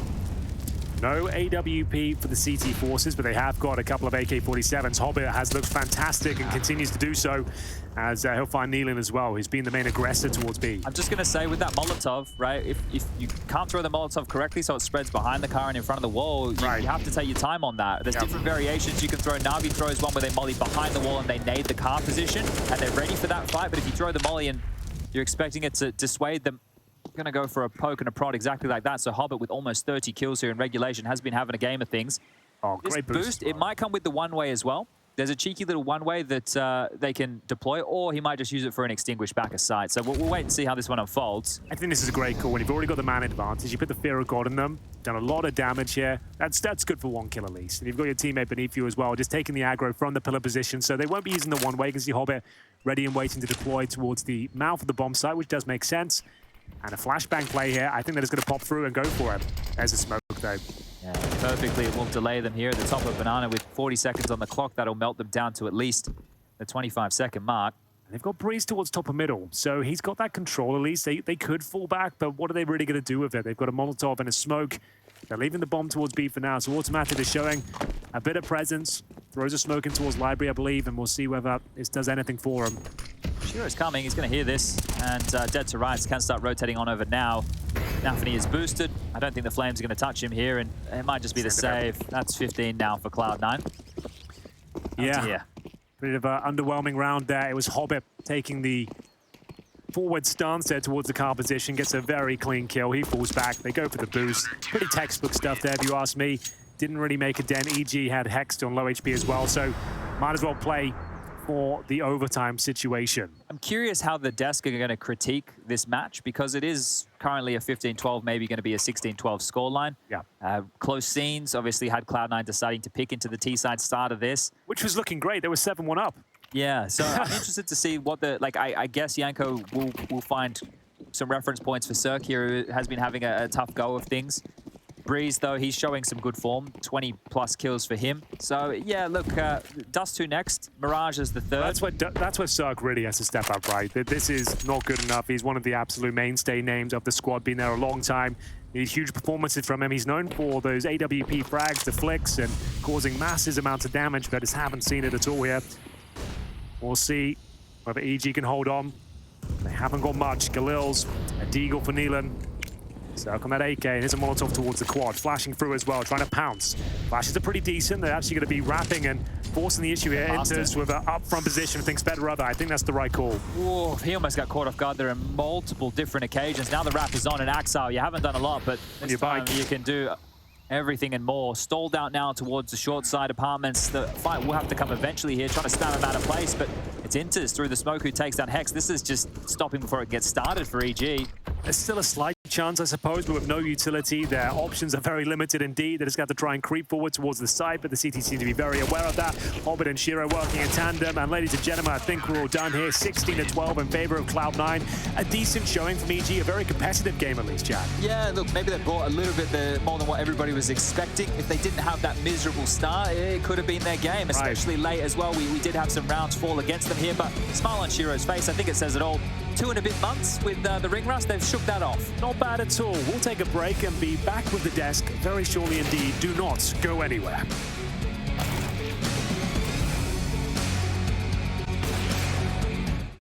No AWP for the CT forces, but they have got a couple of AK-47s. Hobbit has looked fantastic and continues to do so, as he'll find Nealon as well, who's been the main aggressor towards B. I'm just going to say with that Molotov, right, if you can't throw the Molotov correctly so it spreads behind the car and in front of the wall, you have to take your time on that. There's different variations you can throw. Na'Vi throws one where they molly behind the wall and they nade the car position, and they're ready for that fight. But if you throw the molly and you're expecting it to dissuade them, going to go for a poke and a prod exactly like that. So Hobbit, with almost 30 kills here in regulation, has been having a game of things. Oh, great boost. It might come with the one-way as well. There's a cheeky little one-way that they can deploy, or he might just use it for an extinguished back of sight. So we'll wait and see how this one unfolds. I think this is a great call. When you've already got the man advantage, you put the fear of God in them, done a lot of damage here. That's good for 1 kill at least. And you've got your teammate beneath you as well, just taking the aggro from the pillar position. So they won't be using the one-way. You can see Hobbit ready and waiting to deploy towards the mouth of the bomb site, which does make sense. And a flashbang play here. I think that is going to pop through and go for it. There's a smoke, though. Yeah, perfectly. It will delay them here at the top of Banana with 40 seconds on the clock. That'll melt them down to at least the 25-second mark. They've got Brehze towards top of middle, so he's got that control at least. They could fall back, but what are they really going to do with it? They've got a Molotov and a smoke. They're leaving the bomb towards B for now, so Automatic is showing a bit of presence. Throws a smoke in towards Library, I believe, and we'll see whether this does anything for him. Shiro's coming. He's going to hear this, and dead to rights can start rotating on over now. nafany is boosted. I don't think the Flames are going to touch him here, and it might just be the save. That's 15 now for Cloud9. Yeah. Bit of an underwhelming round there. It was Hobbit taking the forward stance there towards the car position, gets a very clean kill. He falls back. They go for the boost. Pretty textbook stuff there, if you ask me. Didn't really make a dent. EG had Hexed on low HP as well, so might as well play for the overtime situation. I'm curious how the desk are going to critique this match, because it is currently a 15-12, maybe going to be a 16-12 scoreline. Yeah. Close scenes, obviously had Cloud9 deciding to pick into the T-side start of this. Which was looking great. They were 7-1 up. Yeah, so I'm interested to see what the, I guess Yanko will find some reference points for Cirque here, who has been having a tough go of things. Brehze, though, he's showing some good form, 20+ kills for him. So, yeah, look, Dust 2 next, Mirage is the third. That's where Cirque really has to step up, right? This is not good enough. He's one of the absolute mainstay names of the squad, been there a long time. Need huge performances from him. He's known for those AWP frags, the flicks, and causing massive amounts of damage, but just haven't seen it at all here. We'll see whether EG can hold on. They haven't got much. Galil's, a deagle for Nealon. Cirque on that AK, and here's a Molotov towards the quad, flashing through as well, trying to pounce. Flashes are pretty decent. They're actually going to be wrapping and forcing the issue here. Enters with an up-front position, thinks better of it. I think that's the right call. Whoa, he almost got caught off guard there on multiple different occasions. Now the wrap is on, and Axel, you haven't done a lot, but this time you can do everything and more. Stalled out now towards the short side apartments. The fight will have to come eventually here, trying to stab him out of place, but it's Inters through the smoke who takes down Hex. This is just stopping before it gets started for EG. There's still a slight chance, I suppose, but with no utility, their options are very limited indeed. They just got to try and creep forward towards the side, but the CT seem to be very aware of that. Hobbit and Shiro working in tandem, and ladies and gentlemen, I think we're all done here. 16-12 in favor of Cloud9. A decent showing from EG, a very competitive game at least, Chad. Yeah, look, maybe they brought a little bit more than what everybody was expecting. If they didn't have that miserable start, it could have been their game, especially late as well. We did have some rounds fall against them here, but smile on Shiro's face, I think it says it all. 2 and a bit months with the ring rust, they've shook that off. Not bad at all. We'll take a break and be back with the desk very shortly indeed. Do not go anywhere.